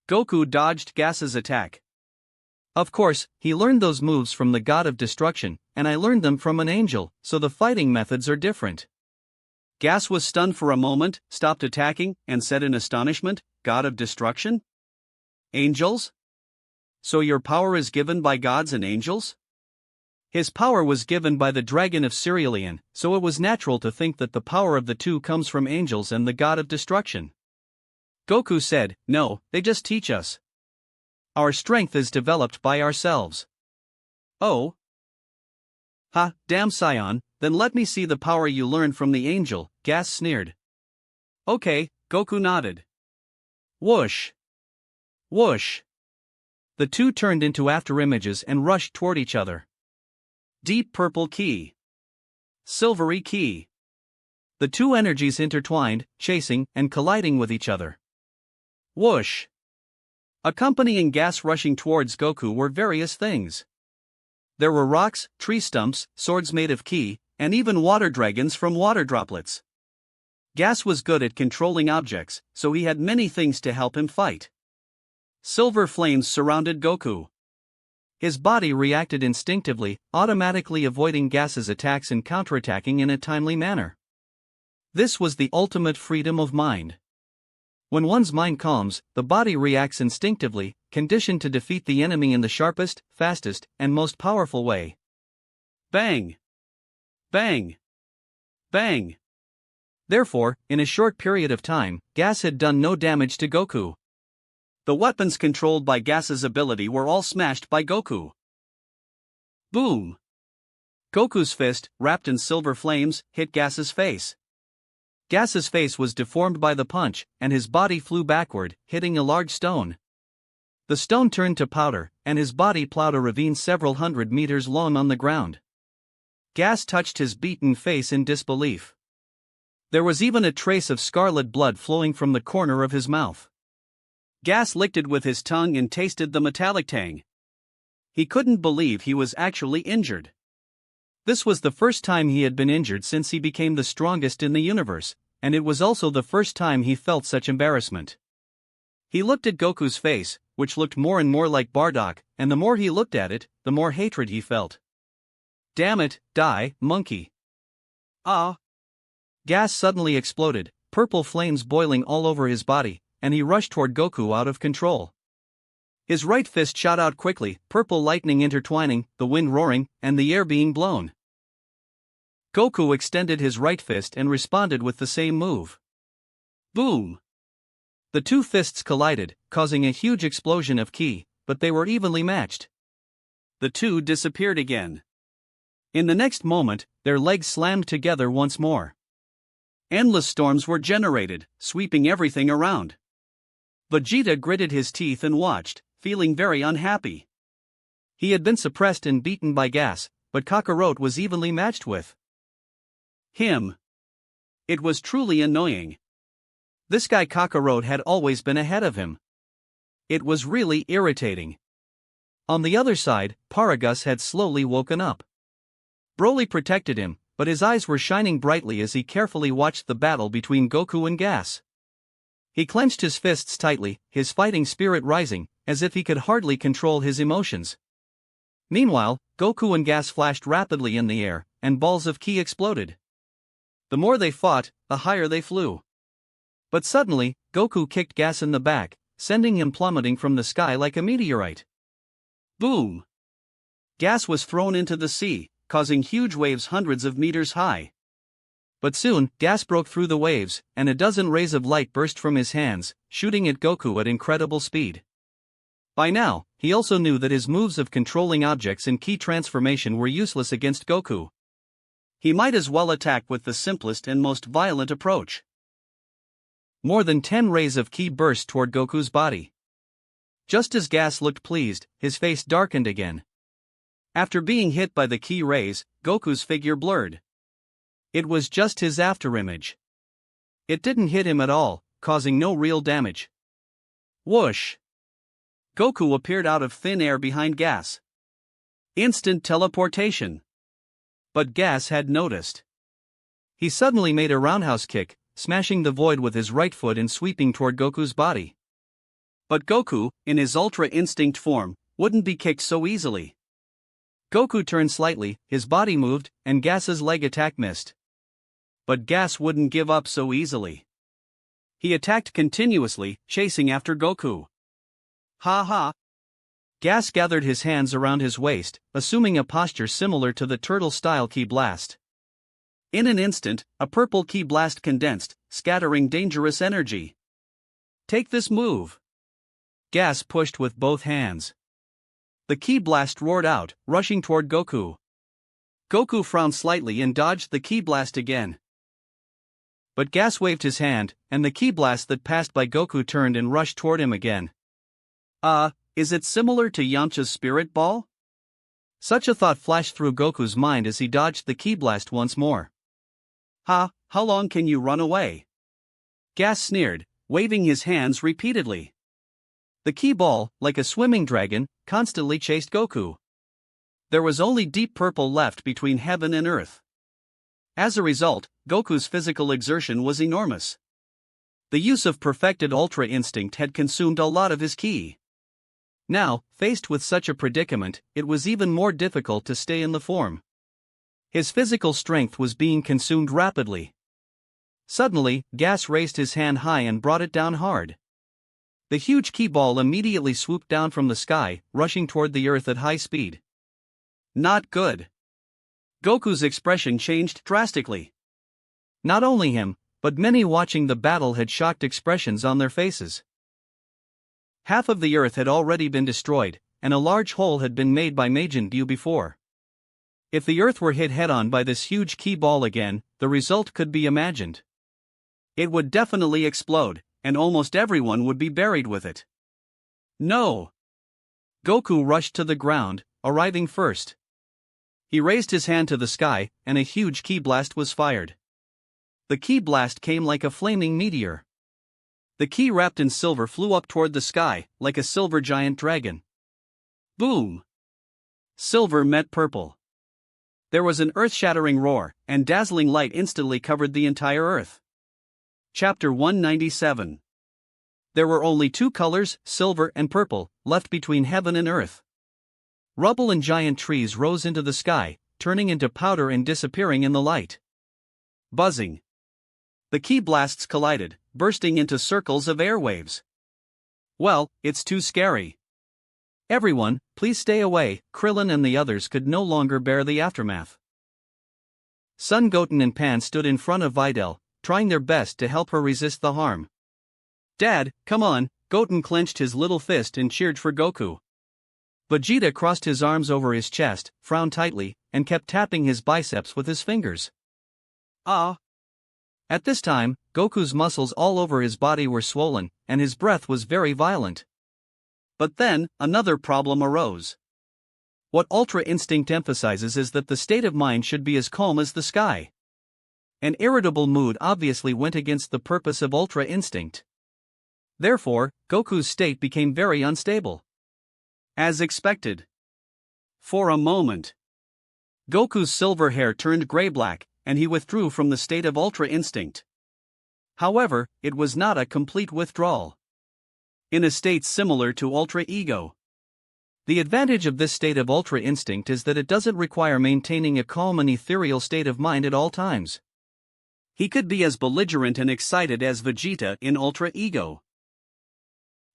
Speaker 1: Goku dodged Gas's attack. Of course, he learned those moves from the God of Destruction, and I learned them from an angel, so the fighting methods are different. Gas was stunned for a moment, stopped attacking, and said in astonishment, God of Destruction? Angels? So your power is given by gods and angels? His power was given by the dragon of Cerealian, so it was natural to think that the power of the two comes from angels and the God of Destruction. Goku said, no, they just teach us. Our strength is developed by ourselves. Oh? Ha, damn Saiyan, then let me see the power you learned from the angel, Gas sneered. Okay, Goku nodded. Whoosh! Whoosh! The two turned into afterimages and rushed toward each other. Deep purple ki. Silvery ki. The two energies intertwined, chasing and colliding with each other. Whoosh! Accompanying Gas rushing towards Goku were various things. There were rocks, tree stumps, swords made of ki, and even water dragons from water droplets. Gas was good at controlling objects, so he had many things to help him fight. Silver flames surrounded Goku. His body reacted instinctively, automatically avoiding Gas's attacks and counterattacking in a timely manner. This was the ultimate freedom of mind. When one's mind calms, the body reacts instinctively, conditioned to defeat the enemy in the sharpest, fastest, and most powerful way. Bang! Bang! Bang! Therefore, in a short period of time, Gas had done no damage to Goku. The weapons controlled by Gas's ability were all smashed by Goku. Boom! Goku's fist, wrapped in silver flames, hit Gas's face. Gas's face was deformed by the punch, and his body flew backward, hitting a large stone. The stone turned to powder, and his body plowed a ravine several hundred meters long on the ground. Gas touched his beaten face in disbelief. There was even a trace of scarlet blood flowing from the corner of his mouth. Gas licked it with his tongue and tasted the metallic tang. He couldn't believe he was actually injured. This was the first time he had been injured since he became the strongest in the universe, and it was also the first time he felt such embarrassment. He looked at Goku's face, which looked more and more like Bardock, and the more he looked at it, the more hatred he felt. Damn it, die, monkey. Ah! Gas suddenly exploded, purple flames boiling all over his body, and he rushed toward Goku out of control. His right fist shot out quickly, purple lightning intertwining, the wind roaring, and the air being blown. Goku extended his right fist and responded with the same move. Boom! The two fists collided, causing a huge explosion of ki, but they were evenly matched. The two disappeared again. In the next moment, their legs slammed together once more. Endless storms were generated, sweeping everything around. Vegeta gritted his teeth and watched, feeling very unhappy. He had been suppressed and beaten by gas, but Kakarot was evenly matched with him. It was truly annoying. This guy Kakarot had always been ahead of him. It was really irritating. On the other side, Paragus had slowly woken up. Broly protected him, but his eyes were shining brightly as he carefully watched the battle between Goku and Gas. He clenched his fists tightly, his fighting spirit rising, as if he could hardly control his emotions. Meanwhile, Goku and Gas flashed rapidly in the air, and balls of ki exploded. The more they fought, the higher they flew. But suddenly, Goku kicked Gas in the back, sending him plummeting from the sky like a meteorite. Boom! Gas was thrown into the sea, causing huge waves hundreds of meters high. But soon, Gas broke through the waves, and a dozen rays of light burst from his hands, shooting at Goku at incredible speed. By now, he also knew that his moves of controlling objects and ki transformation were useless against Goku. He might as well attack with the simplest and most violent approach. More than 10 rays of ki burst toward Goku's body. Just as Gas looked pleased, his face darkened again. After being hit by the ki rays, Goku's figure blurred. It was just his afterimage. It didn't hit him at all, causing no real damage. Whoosh! Goku appeared out of thin air behind Gas. Instant teleportation. But Gas had noticed. He suddenly made a roundhouse kick, smashing the void with his right foot and sweeping toward Goku's body. But Goku, in his Ultra Instinct form, wouldn't be kicked so easily. Goku turned slightly, his body moved, and Gas's leg attack missed. But Gas wouldn't give up so easily. He attacked continuously, chasing after Goku. Ha ha! Gas gathered his hands around his waist, assuming a posture similar to the turtle-style ki blast. In an instant, a purple ki blast condensed, scattering dangerous energy. Take this move! Gas pushed with both hands. The ki blast roared out, rushing toward Goku. Goku frowned slightly and dodged the ki blast again. But Gas waved his hand, and the ki blast that passed by Goku turned and rushed toward him again. Is it similar to Yamcha's Spirit Ball? Such a thought flashed through Goku's mind as he dodged the ki blast once more. How long can you run away? Gas sneered, waving his hands repeatedly. The ki ball, like a swimming dragon, constantly chased Goku. There was only deep purple left between heaven and earth. As a result, Goku's physical exertion was enormous. The use of perfected Ultra Instinct had consumed a lot of his ki. Now, faced with such a predicament, it was even more difficult to stay in the form. His physical strength was being consumed rapidly. Suddenly, Gas raised his hand high and brought it down hard. The huge ki ball immediately swooped down from the sky, rushing toward the earth at high speed. Not good. Goku's expression changed drastically. Not only him, but many watching the battle had shocked expressions on their faces. Half of the earth had already been destroyed, and a large hole had been made by Majin Buu before. If the earth were hit head-on by this huge ki ball again, the result could be imagined. It would definitely explode, and almost everyone would be buried with it. No! Goku rushed to the ground, arriving first. He raised his hand to the sky, and a huge ki blast was fired. The ki blast came like a flaming meteor. The ki wrapped in silver flew up toward the sky, like a silver giant dragon. Boom! Silver met purple. There was an earth-shattering roar, and dazzling light instantly covered the entire earth. Chapter 197. There were only two colors, silver and purple, left between heaven and earth. Rubble and giant trees rose into the sky, turning into powder and disappearing in the light. Buzzing. The ki blasts collided, bursting into circles of airwaves. Well, it's too scary. Everyone, please stay away. Krillin and the others could no longer bear the aftermath. Son Goten and Pan stood in front of Videl, trying their best to help her resist the harm. Dad, come on, Goten clenched his little fist and cheered for Goku. Vegeta crossed his arms over his chest, frowned tightly, and kept tapping his biceps with his fingers. Ah! At this time, Goku's muscles all over his body were swollen, and his breath was very violent. But then, another problem arose. What Ultra Instinct emphasizes is that the state of mind should be as calm as the sky. An irritable mood obviously went against the purpose of Ultra Instinct. Therefore, Goku's state became very unstable. As expected. For a moment, Goku's silver hair turned gray-black, and he withdrew from the state of Ultra Instinct. However, it was not a complete withdrawal. In a state similar to Ultra Ego. The advantage of this state of Ultra Instinct is that it doesn't require maintaining a calm and ethereal state of mind at all times. He could be as belligerent and excited as Vegeta in Ultra Ego.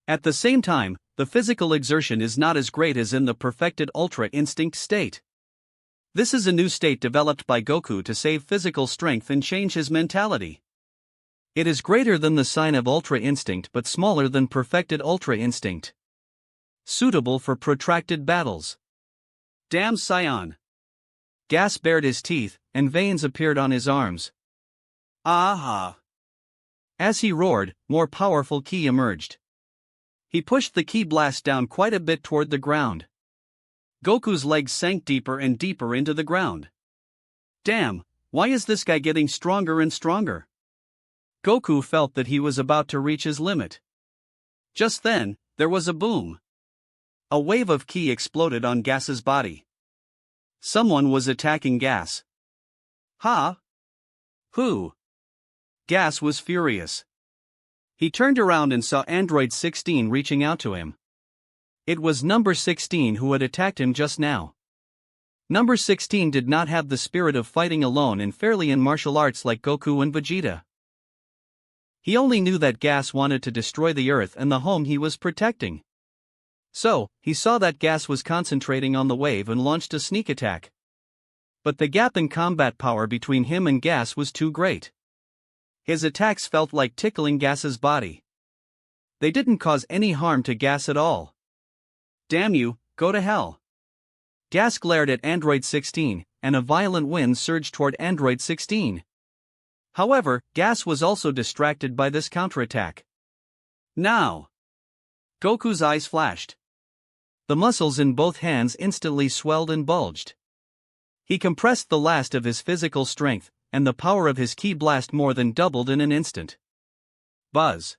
Speaker 1: At the same time, the physical exertion is not as great as in the perfected Ultra Instinct state. This is a new state developed by Goku to save physical strength and change his mentality. It is greater than the sign of Ultra Instinct but smaller than perfected Ultra Instinct. Suitable for protracted battles. Damn Saiyan! Gas bared his teeth, and veins appeared on his arms. Aha! As he roared, more powerful ki emerged. He pushed the ki blast down quite a bit toward the ground. Goku's legs sank deeper and deeper into the ground. Damn, why is this guy getting stronger and stronger? Goku felt that he was about to reach his limit. Just then, there was a boom. A wave of ki exploded on Gas's body. Someone was attacking Gas. Ha! Who? Gas was furious. He turned around and saw Android 16 reaching out to him. It was number 16 who had attacked him just now. Number 16 did not have the spirit of fighting alone and fairly in martial arts like Goku and Vegeta. He only knew that Gas wanted to destroy the Earth and the home he was protecting. So, he saw that Gas was concentrating on the wave and launched a sneak attack. But the gap in combat power between him and Gas was too great. His attacks felt like tickling Gas's body. They didn't cause any harm to Gas at all. Damn you, go to hell. Gas glared at Android 16, and a violent wind surged toward Android 16. However, Gas was also distracted by this counterattack. Now! Goku's eyes flashed. The muscles in both hands instantly swelled and bulged. He compressed the last of his physical strength, and the power of his ki blast more than doubled in an instant. Buzz!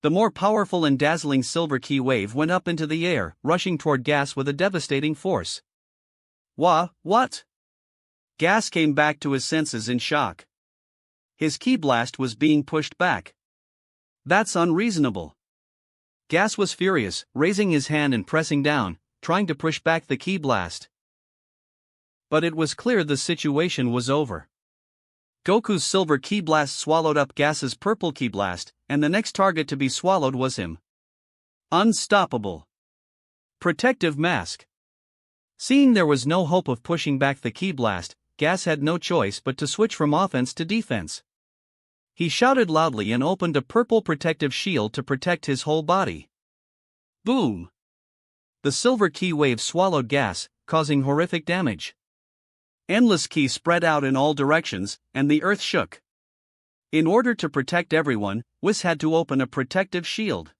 Speaker 1: The more powerful and dazzling silver ki wave went up into the air, rushing toward Gas with a devastating force. What? Gas came back to his senses in shock. His ki blast was being pushed back. That's unreasonable. Gas was furious, raising his hand and pressing down, trying to push back the ki blast. But it was clear the situation was over. Goku's silver ki blast swallowed up Gas's purple ki blast, and the next target to be swallowed was him. Unstoppable. Protective mask. Seeing there was no hope of pushing back the ki blast, Gas had no choice but to switch from offense to defense. He shouted loudly and opened a purple protective shield to protect his whole body. Boom! The silver ki wave swallowed Gas, causing horrific damage. Endless ki spread out in all directions, and the earth shook. In order to protect everyone, Whis had to open a protective shield.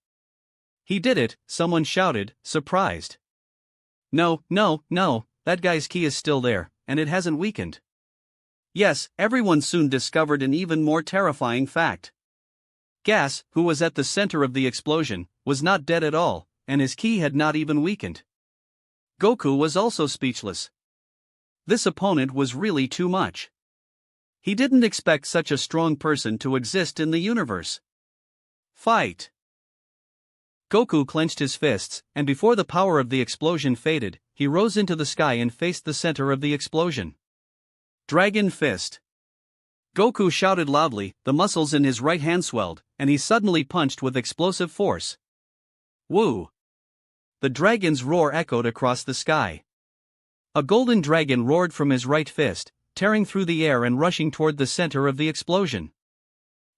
Speaker 1: He did it, someone shouted, surprised. No, that guy's ki is still there, and it hasn't weakened. Yes, everyone soon discovered an even more terrifying fact. Gas, who was at the center of the explosion, was not dead at all, and his ki had not even weakened. Goku was also speechless. This opponent was really too much. He didn't expect such a strong person to exist in the universe. Fight! Goku clenched his fists, and before the power of the explosion faded, he rose into the sky and faced the center of the explosion. Dragon Fist! Goku shouted loudly, the muscles in his right hand swelled, and he suddenly punched with explosive force. Woo! The dragon's roar echoed across the sky. A golden dragon roared from his right fist, tearing through the air and rushing toward the center of the explosion.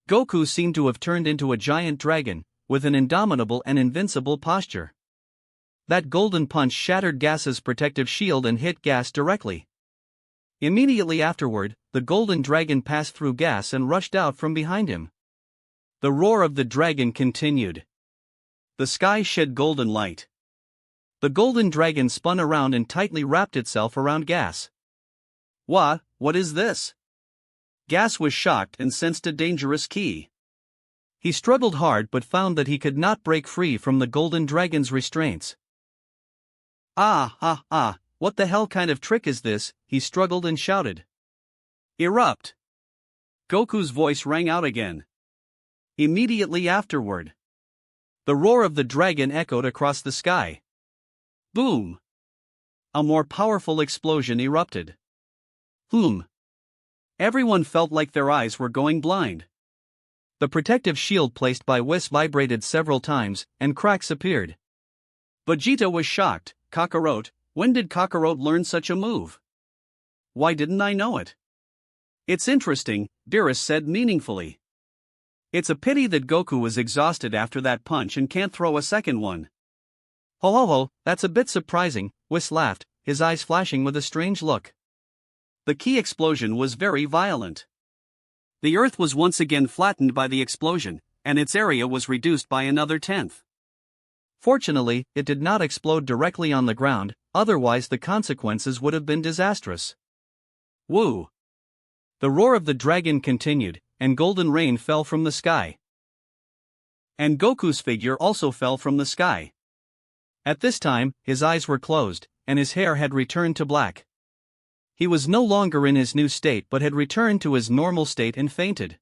Speaker 1: Goku seemed to have turned into a giant dragon, with an indomitable and invincible posture. That golden punch shattered Gas's protective shield and hit Gas directly. Immediately afterward, the golden dragon passed through gas and rushed out from behind him. The roar of the dragon continued. The sky shed golden light. The golden dragon spun around and tightly wrapped itself around Gas. What is this? Gas was shocked and sensed a dangerous key. He struggled hard but found that he could not break free from the golden dragon's restraints. What the hell kind of trick is this? He struggled and shouted. Erupt! Goku's voice rang out again. Immediately afterward, the roar of the dragon echoed across the sky. Boom! A more powerful explosion erupted. Everyone felt like their eyes were going blind. The protective shield placed by Whis vibrated several times, and cracks appeared. Vegeta was shocked. Kakarot, when did Kakarot learn such a move? Why didn't I know it? It's interesting, Beerus said meaningfully. It's a pity that Goku was exhausted after that punch and can't throw a second one. Ho, that's a bit surprising, Whis laughed, his eyes flashing with a strange look. The key explosion was very violent. The Earth was once again flattened by the explosion, and its area was reduced by another 1/10. Fortunately, it did not explode directly on the ground, otherwise the consequences would have been disastrous. Woo! The roar of the dragon continued, and golden rain fell from the sky. And Goku's figure also fell from the sky. At this time, his eyes were closed, and his hair had returned to black. He was no longer in his new state but had returned to his normal state and fainted.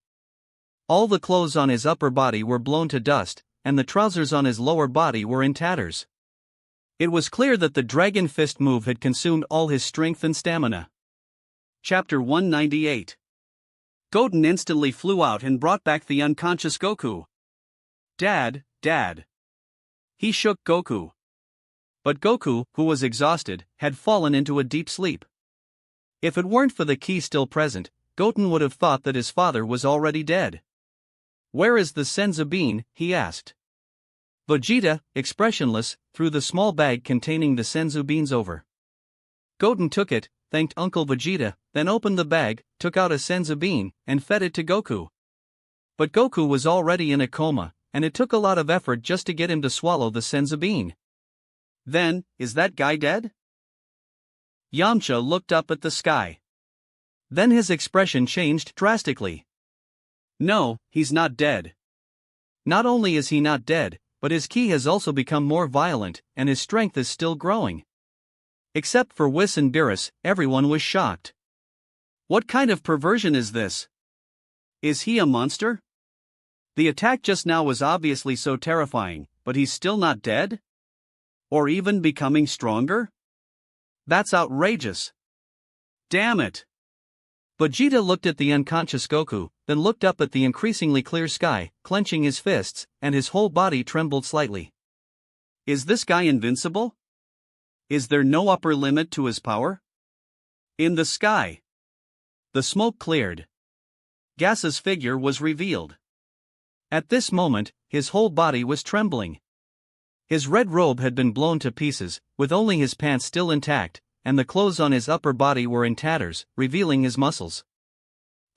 Speaker 1: All the clothes on his upper body were blown to dust, and the trousers on his lower body were in tatters. It was clear that the Dragon Fist move had consumed all his strength and stamina. Chapter 198. Goten instantly flew out and brought back the unconscious Goku. Dad. He shook Goku. But Goku, who was exhausted, had fallen into a deep sleep. If it weren't for the key still present, Goten would have thought that his father was already dead. Where is the senzu bean? He asked. Vegeta, expressionless, threw the small bag containing the senzu beans over. Goten took it, thanked Uncle Vegeta, then opened the bag, took out a senzu bean, and fed it to Goku. But Goku was already in a coma, and it took a lot of effort just to get him to swallow the senzu bean. Then, is that guy dead? Yamcha looked up at the sky. Then his expression changed drastically. No, he's not dead. Not only is he not dead, but his ki has also become more violent, and his strength is still growing. Except for Whis and Beerus, everyone was shocked. What kind of perversion is this? Is he a monster? The attack just now was obviously so terrifying, but he's still not dead? Or even becoming stronger? That's outrageous. Damn it! Vegeta looked at the unconscious Goku, then looked up at the increasingly clear sky, clenching his fists, and his whole body trembled slightly. Is this guy invincible? Is there no upper limit to his power? In the sky. The smoke cleared. Gas's figure was revealed. At this moment, his whole body was trembling. His red robe had been blown to pieces, with only his pants still intact, and the clothes on his upper body were in tatters, revealing his muscles.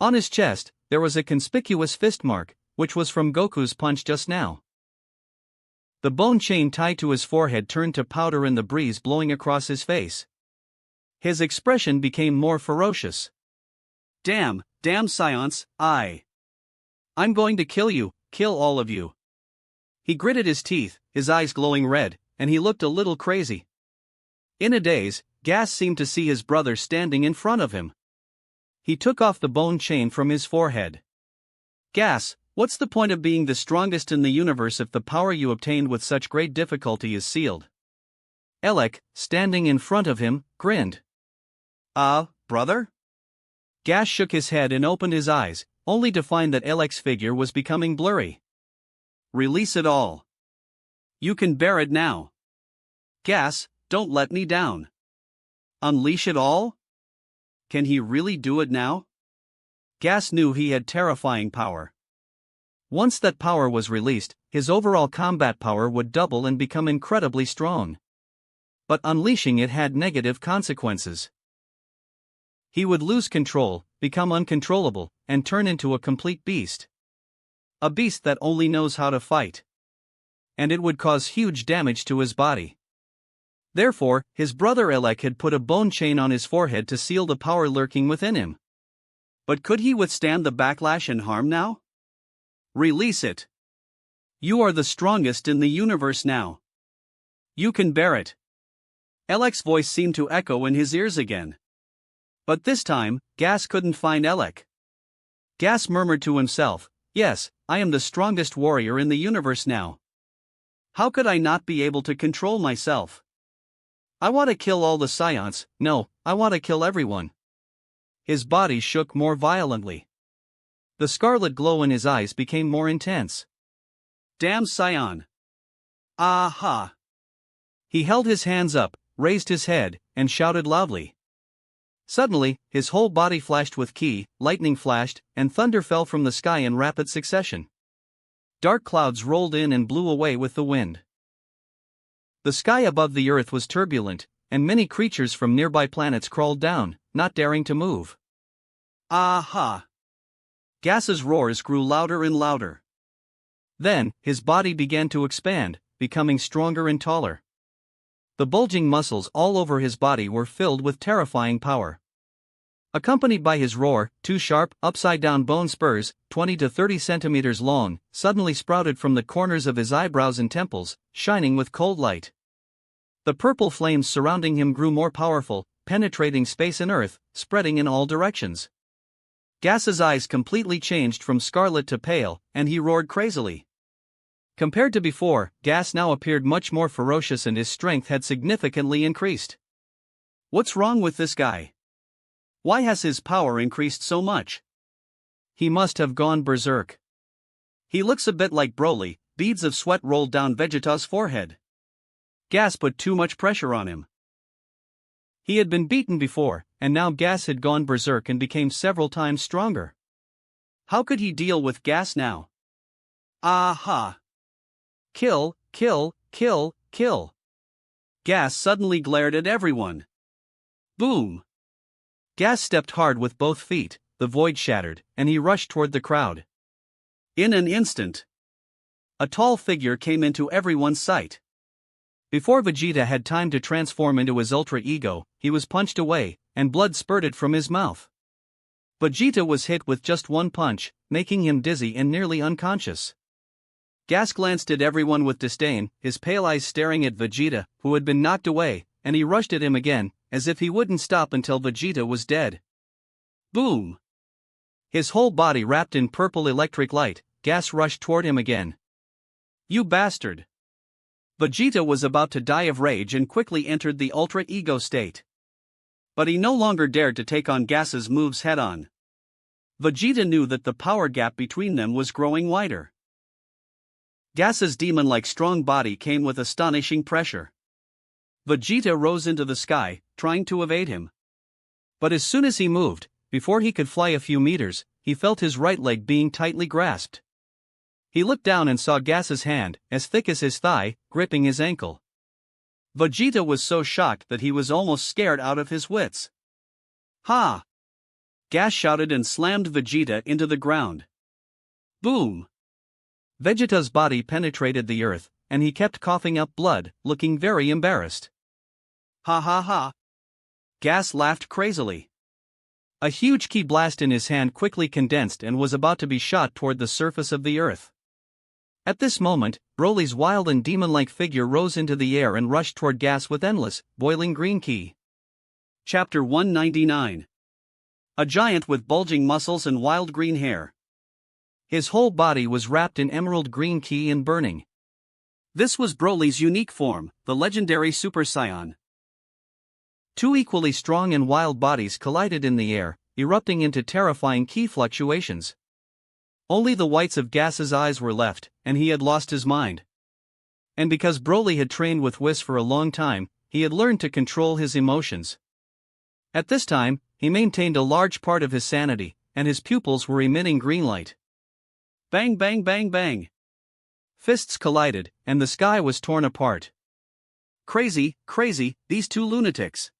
Speaker 1: On his chest, there was a conspicuous fist mark, which was from Goku's punch just now. The bone chain tied to his forehead turned to powder in the breeze blowing across his face. His expression became more ferocious. Damn science, I'm going to kill you, kill all of you. He gritted his teeth, his eyes glowing red, and he looked a little crazy. In a daze, Gas seemed to see his brother standing in front of him. He took off the bone chain from his forehead. Gas, what's the point of being the strongest in the universe if the power you obtained with such great difficulty is sealed? Elec, standing in front of him, grinned. Brother? Gas shook his head and opened his eyes, only to find that Elec's figure was becoming blurry. Release it all. You can bear it now. Gas, don't let me down. Unleash it all? Can he really do it now? Gas knew he had terrifying power. Once that power was released, his overall combat power would double and become incredibly strong. But unleashing it had negative consequences. He would lose control, become uncontrollable, and turn into a complete beast. A beast that only knows how to fight. And it would cause huge damage to his body. Therefore, his brother Awoke had put a bone chain on his forehead to seal the power lurking within him. But could he withstand the backlash and harm now? Release it. You are the strongest in the universe now. You can bear it. Awoke's voice seemed to echo in his ears again. But this time, Gas couldn't find Awoke. Gas murmured to himself, "Yes, I am the strongest warrior in the universe now. How could I not be able to control myself? I want to kill all the Scions, no, I want to kill everyone." His body shook more violently. The scarlet glow in his eyes became more intense. Damn Scion! Aha! He held his hands up, raised his head, and shouted loudly. Suddenly, his whole body flashed with ki, lightning flashed, and thunder fell from the sky in rapid succession. Dark clouds rolled in and blew away with the wind. The sky above the earth was turbulent, and many creatures from nearby planets crawled down, not daring to move. Aha! Gas's roars grew louder and louder. Then, his body began to expand, becoming stronger and taller. The bulging muscles all over his body were filled with terrifying power. Accompanied by his roar, two sharp, upside-down bone spurs, 20 to 30 centimeters long, suddenly sprouted from the corners of his eyebrows and temples, shining with cold light. The purple flames surrounding him grew more powerful, penetrating space and earth, spreading in all directions. Gas's eyes completely changed from scarlet to pale, and he roared crazily. Compared to before, Gas now appeared much more ferocious and his strength had significantly increased. What's wrong with this guy? Why has his power increased so much? He must have gone berserk. He looks a bit like Broly. Beads of sweat rolled down Vegeta's forehead. Gas put too much pressure on him. He had been beaten before, and now Gas had gone berserk and became several times stronger. How could he deal with Gas now? Aha! Kill, kill, kill, kill. Gas suddenly glared at everyone. Boom! Gas stepped hard with both feet, the void shattered, and he rushed toward the crowd. In an instant, a tall figure came into everyone's sight. Before Vegeta had time to transform into his Ultra Ego, he was punched away, and blood spurted from his mouth. Vegeta was hit with just one punch, making him dizzy and nearly unconscious. Gas glanced at everyone with disdain, his pale eyes staring at Vegeta, who had been knocked away, and he rushed at him again, as if he wouldn't stop until Vegeta was dead. Boom! His whole body wrapped in purple electric light, Gas rushed toward him again. You bastard! Vegeta was about to die of rage and quickly entered the Ultra Ego state. But he no longer dared to take on Gas's moves head-on. Vegeta knew that the power gap between them was growing wider. Gas's demon-like strong body came with astonishing pressure. Vegeta rose into the sky, trying to evade him. But as soon as he moved, before he could fly a few meters, he felt his right leg being tightly grasped. He looked down and saw Gas's hand, as thick as his thigh, gripping his ankle. Vegeta was so shocked that he was almost scared out of his wits. Ha! Gas shouted and slammed Vegeta into the ground. Boom! Vegeta's body penetrated the earth, and he kept coughing up blood, looking very embarrassed. Ha ha ha! Gas laughed crazily. A huge ki blast in his hand quickly condensed and was about to be shot toward the surface of the earth. At this moment, Broly's wild and demon-like figure rose into the air and rushed toward Gas with endless, boiling green ki. Chapter 199. A giant with bulging muscles and wild green hair. His whole body was wrapped in emerald green ki and burning. This was Broly's unique form, the legendary Super Saiyan. Two equally strong and wild bodies collided in the air, erupting into terrifying ki fluctuations. Only the whites of Gas's eyes were left, and he had lost his mind. And because Broly had trained with Whis for a long time, he had learned to control his emotions. At this time, he maintained a large part of his sanity, and his pupils were emitting green light. Bang bang bang bang! Fists collided, and the sky was torn apart. Crazy, crazy, these two lunatics.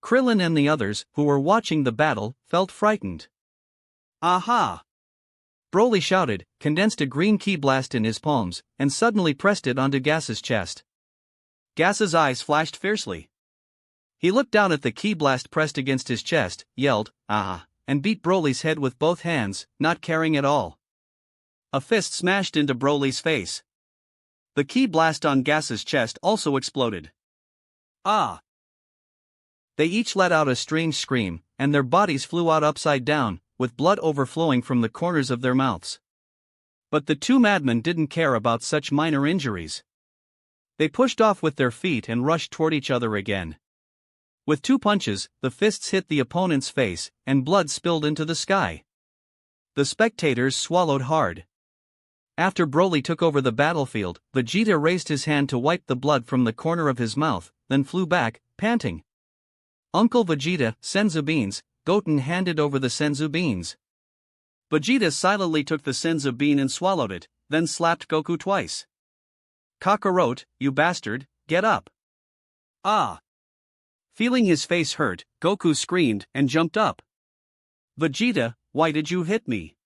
Speaker 1: Krillin and the others, who were watching the battle, felt frightened. Aha! Broly shouted, condensed a green ki blast in his palms, and suddenly pressed it onto Gas's chest. Gas's eyes flashed fiercely. He looked down at the ki blast pressed against his chest, yelled, "Ah!" and beat Broly's head with both hands, not caring at all. A fist smashed into Broly's face. The ki blast on Gas's chest also exploded. Ah! They each let out a strange scream, and their bodies flew out upside down, with blood overflowing from the corners of their mouths. But the two madmen didn't care about such minor injuries. They pushed off with their feet and rushed toward each other again. With two punches, the fists hit the opponent's face, and blood spilled into the sky. The spectators swallowed hard. After Broly took over the battlefield, Vegeta raised his hand to wipe the blood from the corner of his mouth, then flew back, panting. Uncle Vegeta, Senzu beans. Goten handed over the Senzu beans. Vegeta silently took the Senzu bean and swallowed it, then slapped Goku twice. "Kakarot, you bastard, get up." Ah! Feeling his face hurt, Goku screamed and jumped up. "Vegeta, why did you hit me?"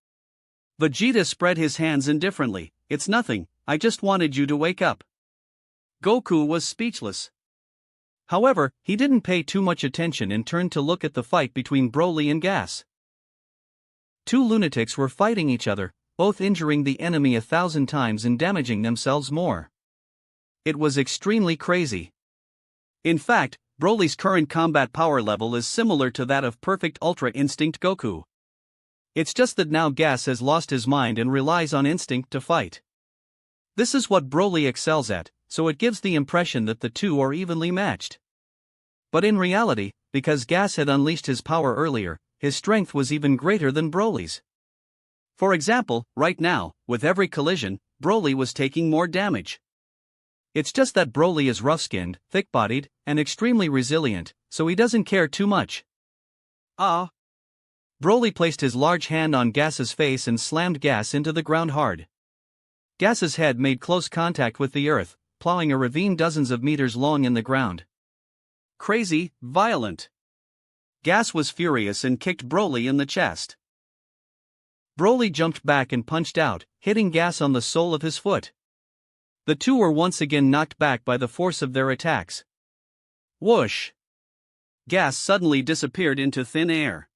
Speaker 1: Vegeta spread his hands indifferently. "It's nothing, I just wanted you to wake up." Goku was speechless. However, he didn't pay too much attention and turned to look at the fight between Broly and Gas. Two lunatics were fighting each other, both injuring the enemy 1,000 times and damaging themselves more. It was extremely crazy. In fact, Broly's current combat power level is similar to that of Perfect Ultra Instinct Goku. It's just that now Gas has lost his mind and relies on instinct to fight. This is what Broly excels at, so it gives the impression that the two are evenly matched. But in reality, because Gas had unleashed his power earlier, his strength was even greater than Broly's. For example, right now, with every collision, Broly was taking more damage. It's just that Broly is rough-skinned, thick-bodied, and extremely resilient, so he doesn't care too much. Ah! Broly placed his large hand on Gas's face and slammed Gas into the ground hard. Gas's head made close contact with the earth, plowing a ravine dozens of meters long in the ground. Crazy, violent. Gas was furious and kicked Broly in the chest. Broly jumped back and punched out, hitting Gas on the sole of his foot. The two were once again knocked back by the force of their attacks. Whoosh! Gas suddenly disappeared into thin air.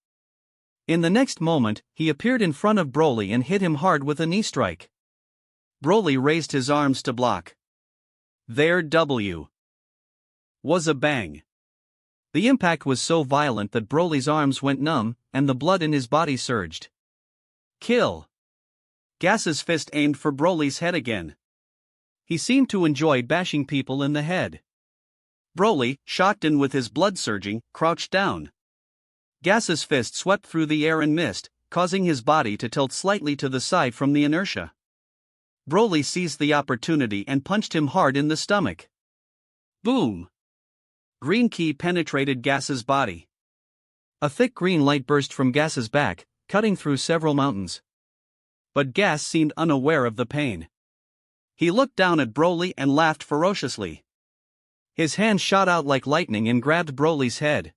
Speaker 1: In the next moment, he appeared in front of Broly and hit him hard with a knee strike. Broly raised his arms to block. There was a bang. The impact was so violent that Broly's arms went numb, and the blood in his body surged. Kill! Gas's fist aimed for Broly's head again. He seemed to enjoy bashing people in the head. Broly, shocked and with his blood surging, crouched down. Gas's fist swept through the air and missed, causing his body to tilt slightly to the side from the inertia. Broly seized the opportunity and punched him hard in the stomach. Boom! Green ki penetrated Gas's body. A thick green light burst from Gas's back, cutting through several mountains. But Gas seemed unaware of the pain. He looked down at Broly and laughed ferociously. His hand shot out like lightning and grabbed Broly's head.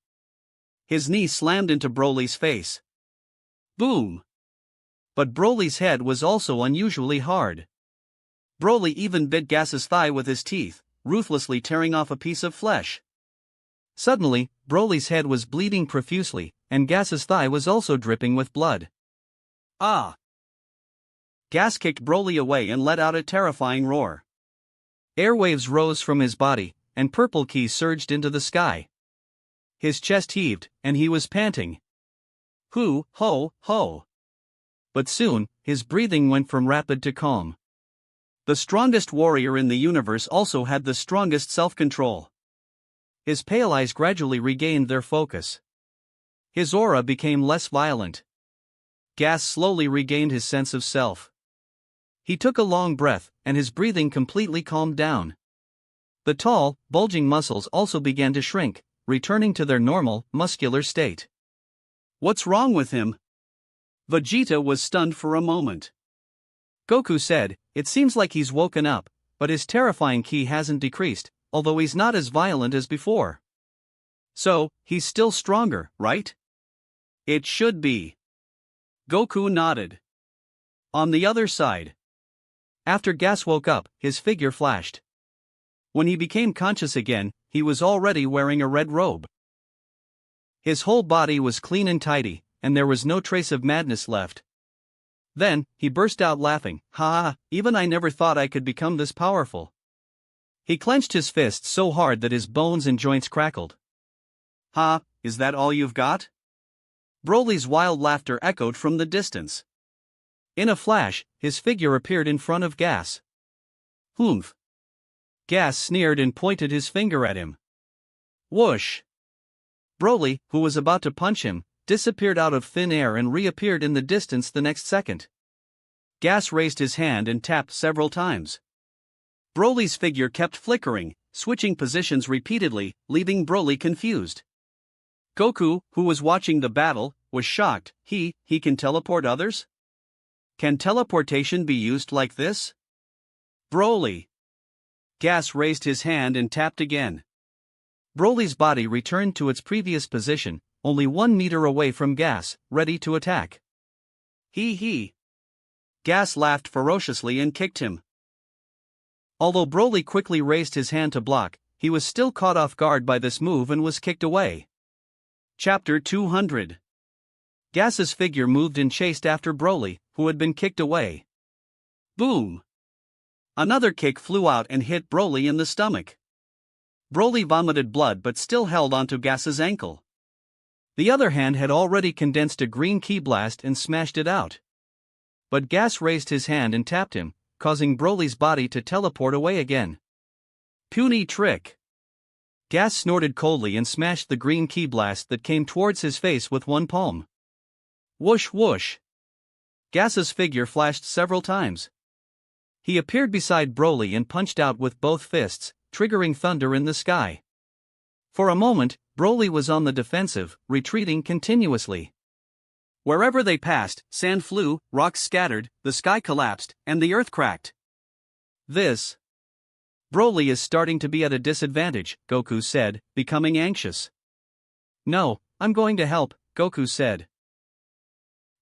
Speaker 1: His knee slammed into Broly's face. Boom! But Broly's head was also unusually hard. Broly even bit Gas's thigh with his teeth, ruthlessly tearing off a piece of flesh. Suddenly, Broly's head was bleeding profusely, and Gas's thigh was also dripping with blood. Ah! Gas kicked Broly away and let out a terrifying roar. Airwaves rose from his body, and purple ki surged into the sky. His chest heaved, and he was panting. Hoo, ho, ho! But soon, his breathing went from rapid to calm. The strongest warrior in the universe also had the strongest self-control. His pale eyes gradually regained their focus. His aura became less violent. Gas slowly regained his sense of self. He took a long breath, and his breathing completely calmed down. The tall, bulging muscles also began to shrink, returning to their normal, muscular state. What's wrong with him? Vegeta was stunned for a moment. Goku said, "It seems like he's woken up, but his terrifying ki hasn't decreased, although he's not as violent as before." So, he's still stronger, right? It should be. Goku nodded. On the other side. After Gas woke up, his figure flashed. When he became conscious again, he was already wearing a red robe. His whole body was clean and tidy, and there was no trace of madness left. Then, he burst out laughing. Ha! Even I never thought I could become this powerful. He clenched his fists so hard that his bones and joints crackled. Ha! Is that all you've got? Broly's wild laughter echoed from the distance. In a flash, his figure appeared in front of Gas. Humph! Gas sneered and pointed his finger at him. Whoosh! Broly, who was about to punch him, disappeared out of thin air and reappeared in the distance the next second. Gas raised his hand and tapped several times. Broly's figure kept flickering, switching positions repeatedly, leaving Broly confused. Goku, who was watching the battle, was shocked. He can teleport others? Can teleportation be used like this? Broly! Gas raised his hand and tapped again. Broly's body returned to its previous position, only 1 meter away from Gas, ready to attack. He. Gas laughed ferociously and kicked him. Although Broly quickly raised his hand to block, he was still caught off guard by this move and was kicked away. Chapter 200. Gas's figure moved and chased after Broly, who had been kicked away. Boom! Another kick flew out and hit Broly in the stomach. Broly vomited blood but still held onto Gas's ankle. The other hand had already condensed a green ki blast and smashed it out. But Gas raised his hand and tapped him, causing Broly's body to teleport away again. Puny trick! Gas snorted coldly and smashed the green ki blast that came towards his face with one palm. Whoosh whoosh! Gas's figure flashed several times. He appeared beside Broly and punched out with both fists, triggering thunder in the sky. For a moment, Broly was on the defensive, retreating continuously. Wherever they passed, sand flew, rocks scattered, the sky collapsed, and the earth cracked. Broly is starting to be at a disadvantage, Goku said, becoming anxious. No, I'm going to help, Goku said.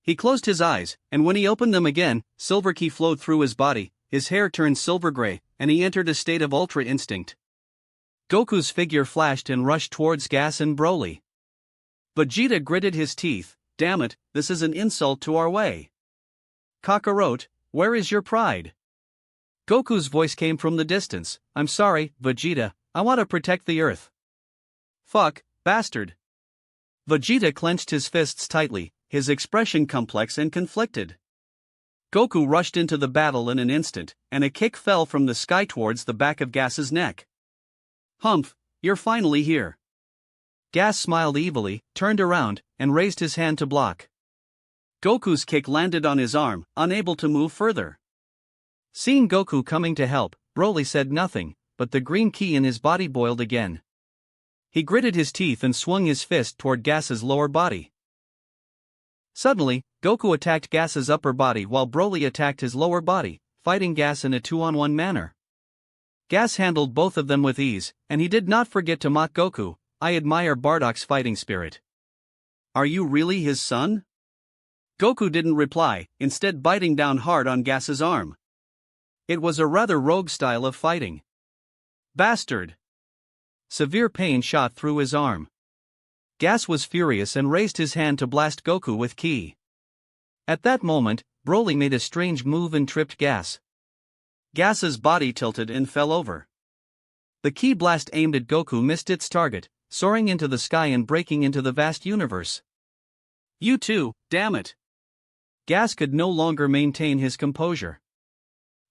Speaker 1: He closed his eyes, and when he opened them again, silver ki flowed through his body, his hair turned silver gray, and he entered a state of ultra instinct. Goku's figure flashed and rushed towards Gas and Broly. Vegeta gritted his teeth. Damn it, this is an insult to our way. Kakarot, where is your pride? Goku's voice came from the distance. I'm sorry, Vegeta, I want to protect the Earth. Fuck, bastard. Vegeta clenched his fists tightly, his expression complex and conflicted. Goku rushed into the battle in an instant, and a kick fell from the sky towards the back of Gas's neck. Humph, you're finally here. Gas smiled evilly, turned around, and raised his hand to block. Goku's kick landed on his arm, unable to move further. Seeing Goku coming to help, Broly said nothing, but the green ki in his body boiled again. He gritted his teeth and swung his fist toward Gas's lower body. Suddenly, Goku attacked Gas's upper body while Broly attacked his lower body, fighting Gas in a 2-on-1 manner. Gas handled both of them with ease, and he did not forget to mock Goku. I admire Bardock's fighting spirit. Are you really his son? Goku didn't reply, instead biting down hard on Gas's arm. It was a rather rogue style of fighting. Bastard! Severe pain shot through his arm. Gas was furious and raised his hand to blast Goku with ki. At that moment, Broly made a strange move and tripped Gas. Gas's body tilted and fell over. The ki blast aimed at Goku missed its target, soaring into the sky and breaking into the vast universe. You too, damn it! Gas could no longer maintain his composure.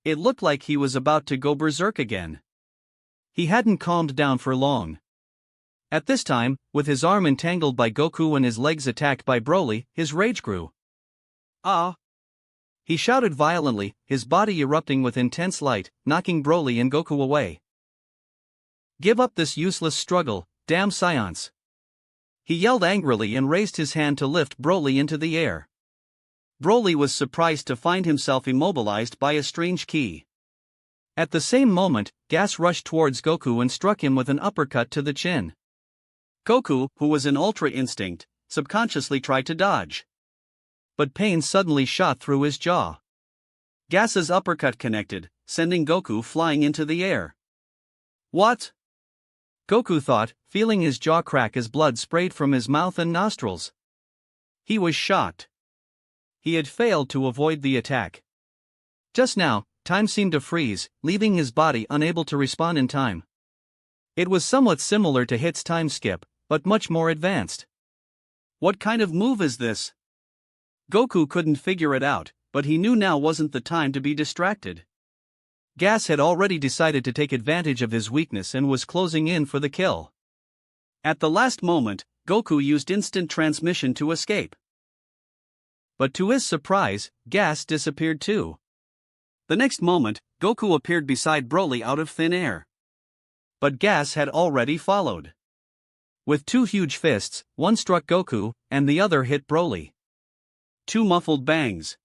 Speaker 1: It looked like he was about to go berserk again. He hadn't calmed down for long. At this time, with his arm entangled by Goku and his legs attacked by Broly, his rage grew. Ah! He shouted violently, his body erupting with intense light, knocking Broly and Goku away. Give up this useless struggle, damn science! He yelled angrily and raised his hand to lift Broly into the air. Broly was surprised to find himself immobilized by a strange ki. At the same moment, Gas rushed towards Goku and struck him with an uppercut to the chin. Goku, who was in Ultra Instinct, subconsciously tried to dodge. But pain suddenly shot through his jaw. Gas's uppercut connected, sending Goku flying into the air. What? Goku thought, feeling his jaw crack as blood sprayed from his mouth and nostrils. He was shocked. He had failed to avoid the attack. Just now, time seemed to freeze, leaving his body unable to respond in time. It was somewhat similar to Hit's time skip, but much more advanced. What kind of move is this? Goku couldn't figure it out, but he knew now wasn't the time to be distracted. Gas had already decided to take advantage of his weakness and was closing in for the kill. At the last moment, Goku used instant transmission to escape. But to his surprise, Gas disappeared too. The next moment, Goku appeared beside Broly out of thin air. But Gas had already followed. With two huge fists, one struck Goku, and the other hit Broly. Two muffled bangs.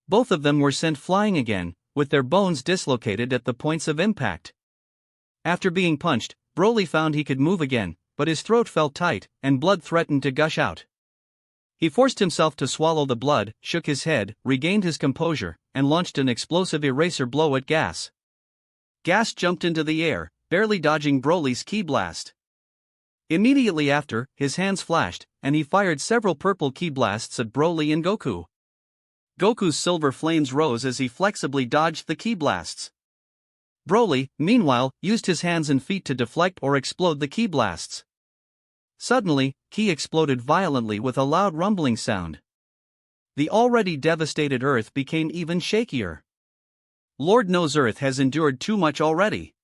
Speaker 1: Both of them were sent flying again, with their bones dislocated at the points of impact. After being punched, Broly found he could move again, but his throat felt tight, and blood threatened to gush out. He forced himself to swallow the blood, shook his head, regained his composure, and launched an explosive eraser blow at Gas. Gas jumped into the air, barely dodging Broly's ki blast. Immediately after, his hands flashed, and he fired several purple ki blasts at Broly and Goku. Goku's silver flames rose as he flexibly dodged the ki blasts. Broly, meanwhile, used his hands and feet to deflect or explode the ki blasts. Suddenly, ki exploded violently with a loud rumbling sound. The already devastated Earth became even shakier. Lord knows Earth has endured too much already.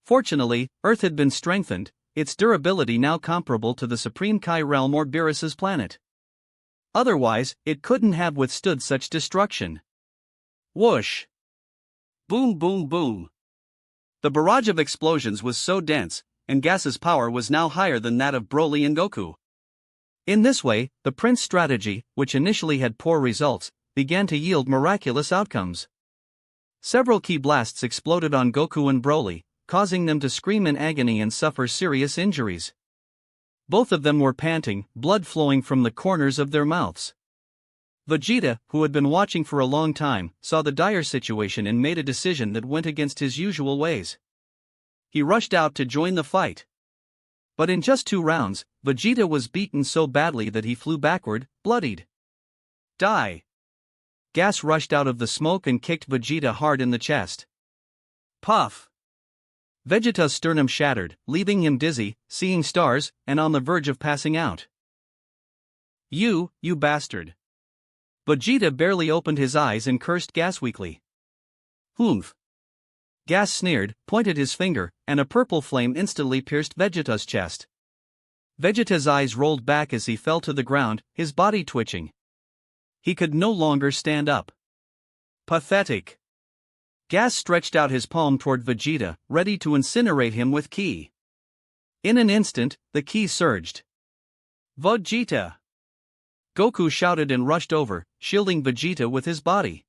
Speaker 1: Fortunately, Earth had been strengthened, its durability now comparable to the Supreme Kai realm or Beerus's planet. Otherwise, it couldn't have withstood such destruction. Whoosh! Boom boom boom! The barrage of explosions was so dense, and Gas's power was now higher than that of Broly and Goku. In this way, the Prince's strategy, which initially had poor results, began to yield miraculous outcomes. Several ki blasts exploded on Goku and Broly, causing them to scream in agony and suffer serious injuries. Both of them were panting, blood flowing from the corners of their mouths. Vegeta, who had been watching for a long time, saw the dire situation and made a decision that went against his usual ways. He rushed out to join the fight. But in just 2 rounds, Vegeta was beaten so badly that he flew backward, bloodied. Die! Gas rushed out of the smoke and kicked Vegeta hard in the chest. Puff! Vegeta's sternum shattered, leaving him dizzy, seeing stars, and on the verge of passing out. You bastard! Vegeta barely opened his eyes and cursed Gas weakly. Humph! Gas sneered, pointed his finger, and a purple flame instantly pierced Vegeta's chest. Vegeta's eyes rolled back as he fell to the ground, his body twitching. He could no longer stand up. Pathetic! Gas stretched out his palm toward Vegeta, ready to incinerate him with ki. In an instant, the ki surged. Vegeta! Goku shouted and rushed over, shielding Vegeta with his body.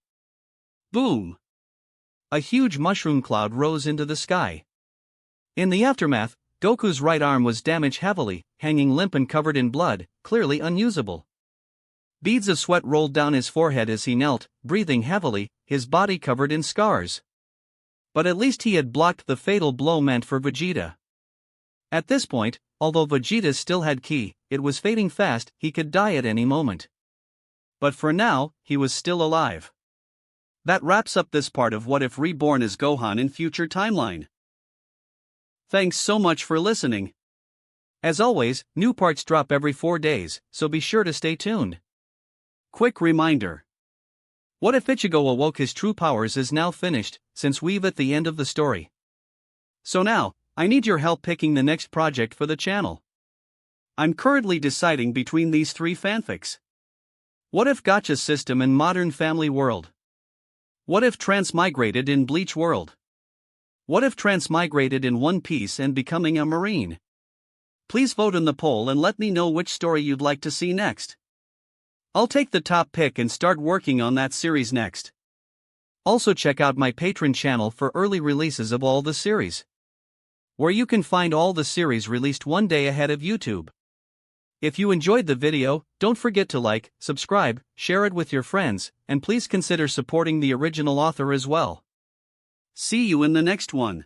Speaker 1: Boom! A huge mushroom cloud rose into the sky. In the aftermath, Goku's right arm was damaged heavily, hanging limp and covered in blood, clearly unusable. Beads of sweat rolled down his forehead as he knelt, breathing heavily, his body covered in scars. But at least he had blocked the fatal blow meant for Vegeta. At this point, although Vegeta still had ki, it was fading fast, he could die at any moment. But for now, he was still alive. That wraps up this part of What If Reborn is Gohan in Future Timeline. Thanks so much for listening. As always, new parts drop every 4 days, so be sure to stay tuned. Quick reminder. What If Ichigo Awoke His True Powers is now finished, since we've at the end of the story. So now, I need your help picking the next project for the channel. I'm currently deciding between these 3 fanfics. What If Gacha System in Modern Family World? What If Transmigrated in Bleach World? What If Transmigrated in One Piece and becoming a Marine? Please vote in the poll and let me know which story you'd like to see next. I'll take the top pick and start working on that series next. Also check out my Patreon channel for early releases of all the series. where you can find all the series released one day ahead of YouTube. If you enjoyed the video, don't forget to like, subscribe, share it with your friends, and please consider supporting the original author as well. See you in the next one.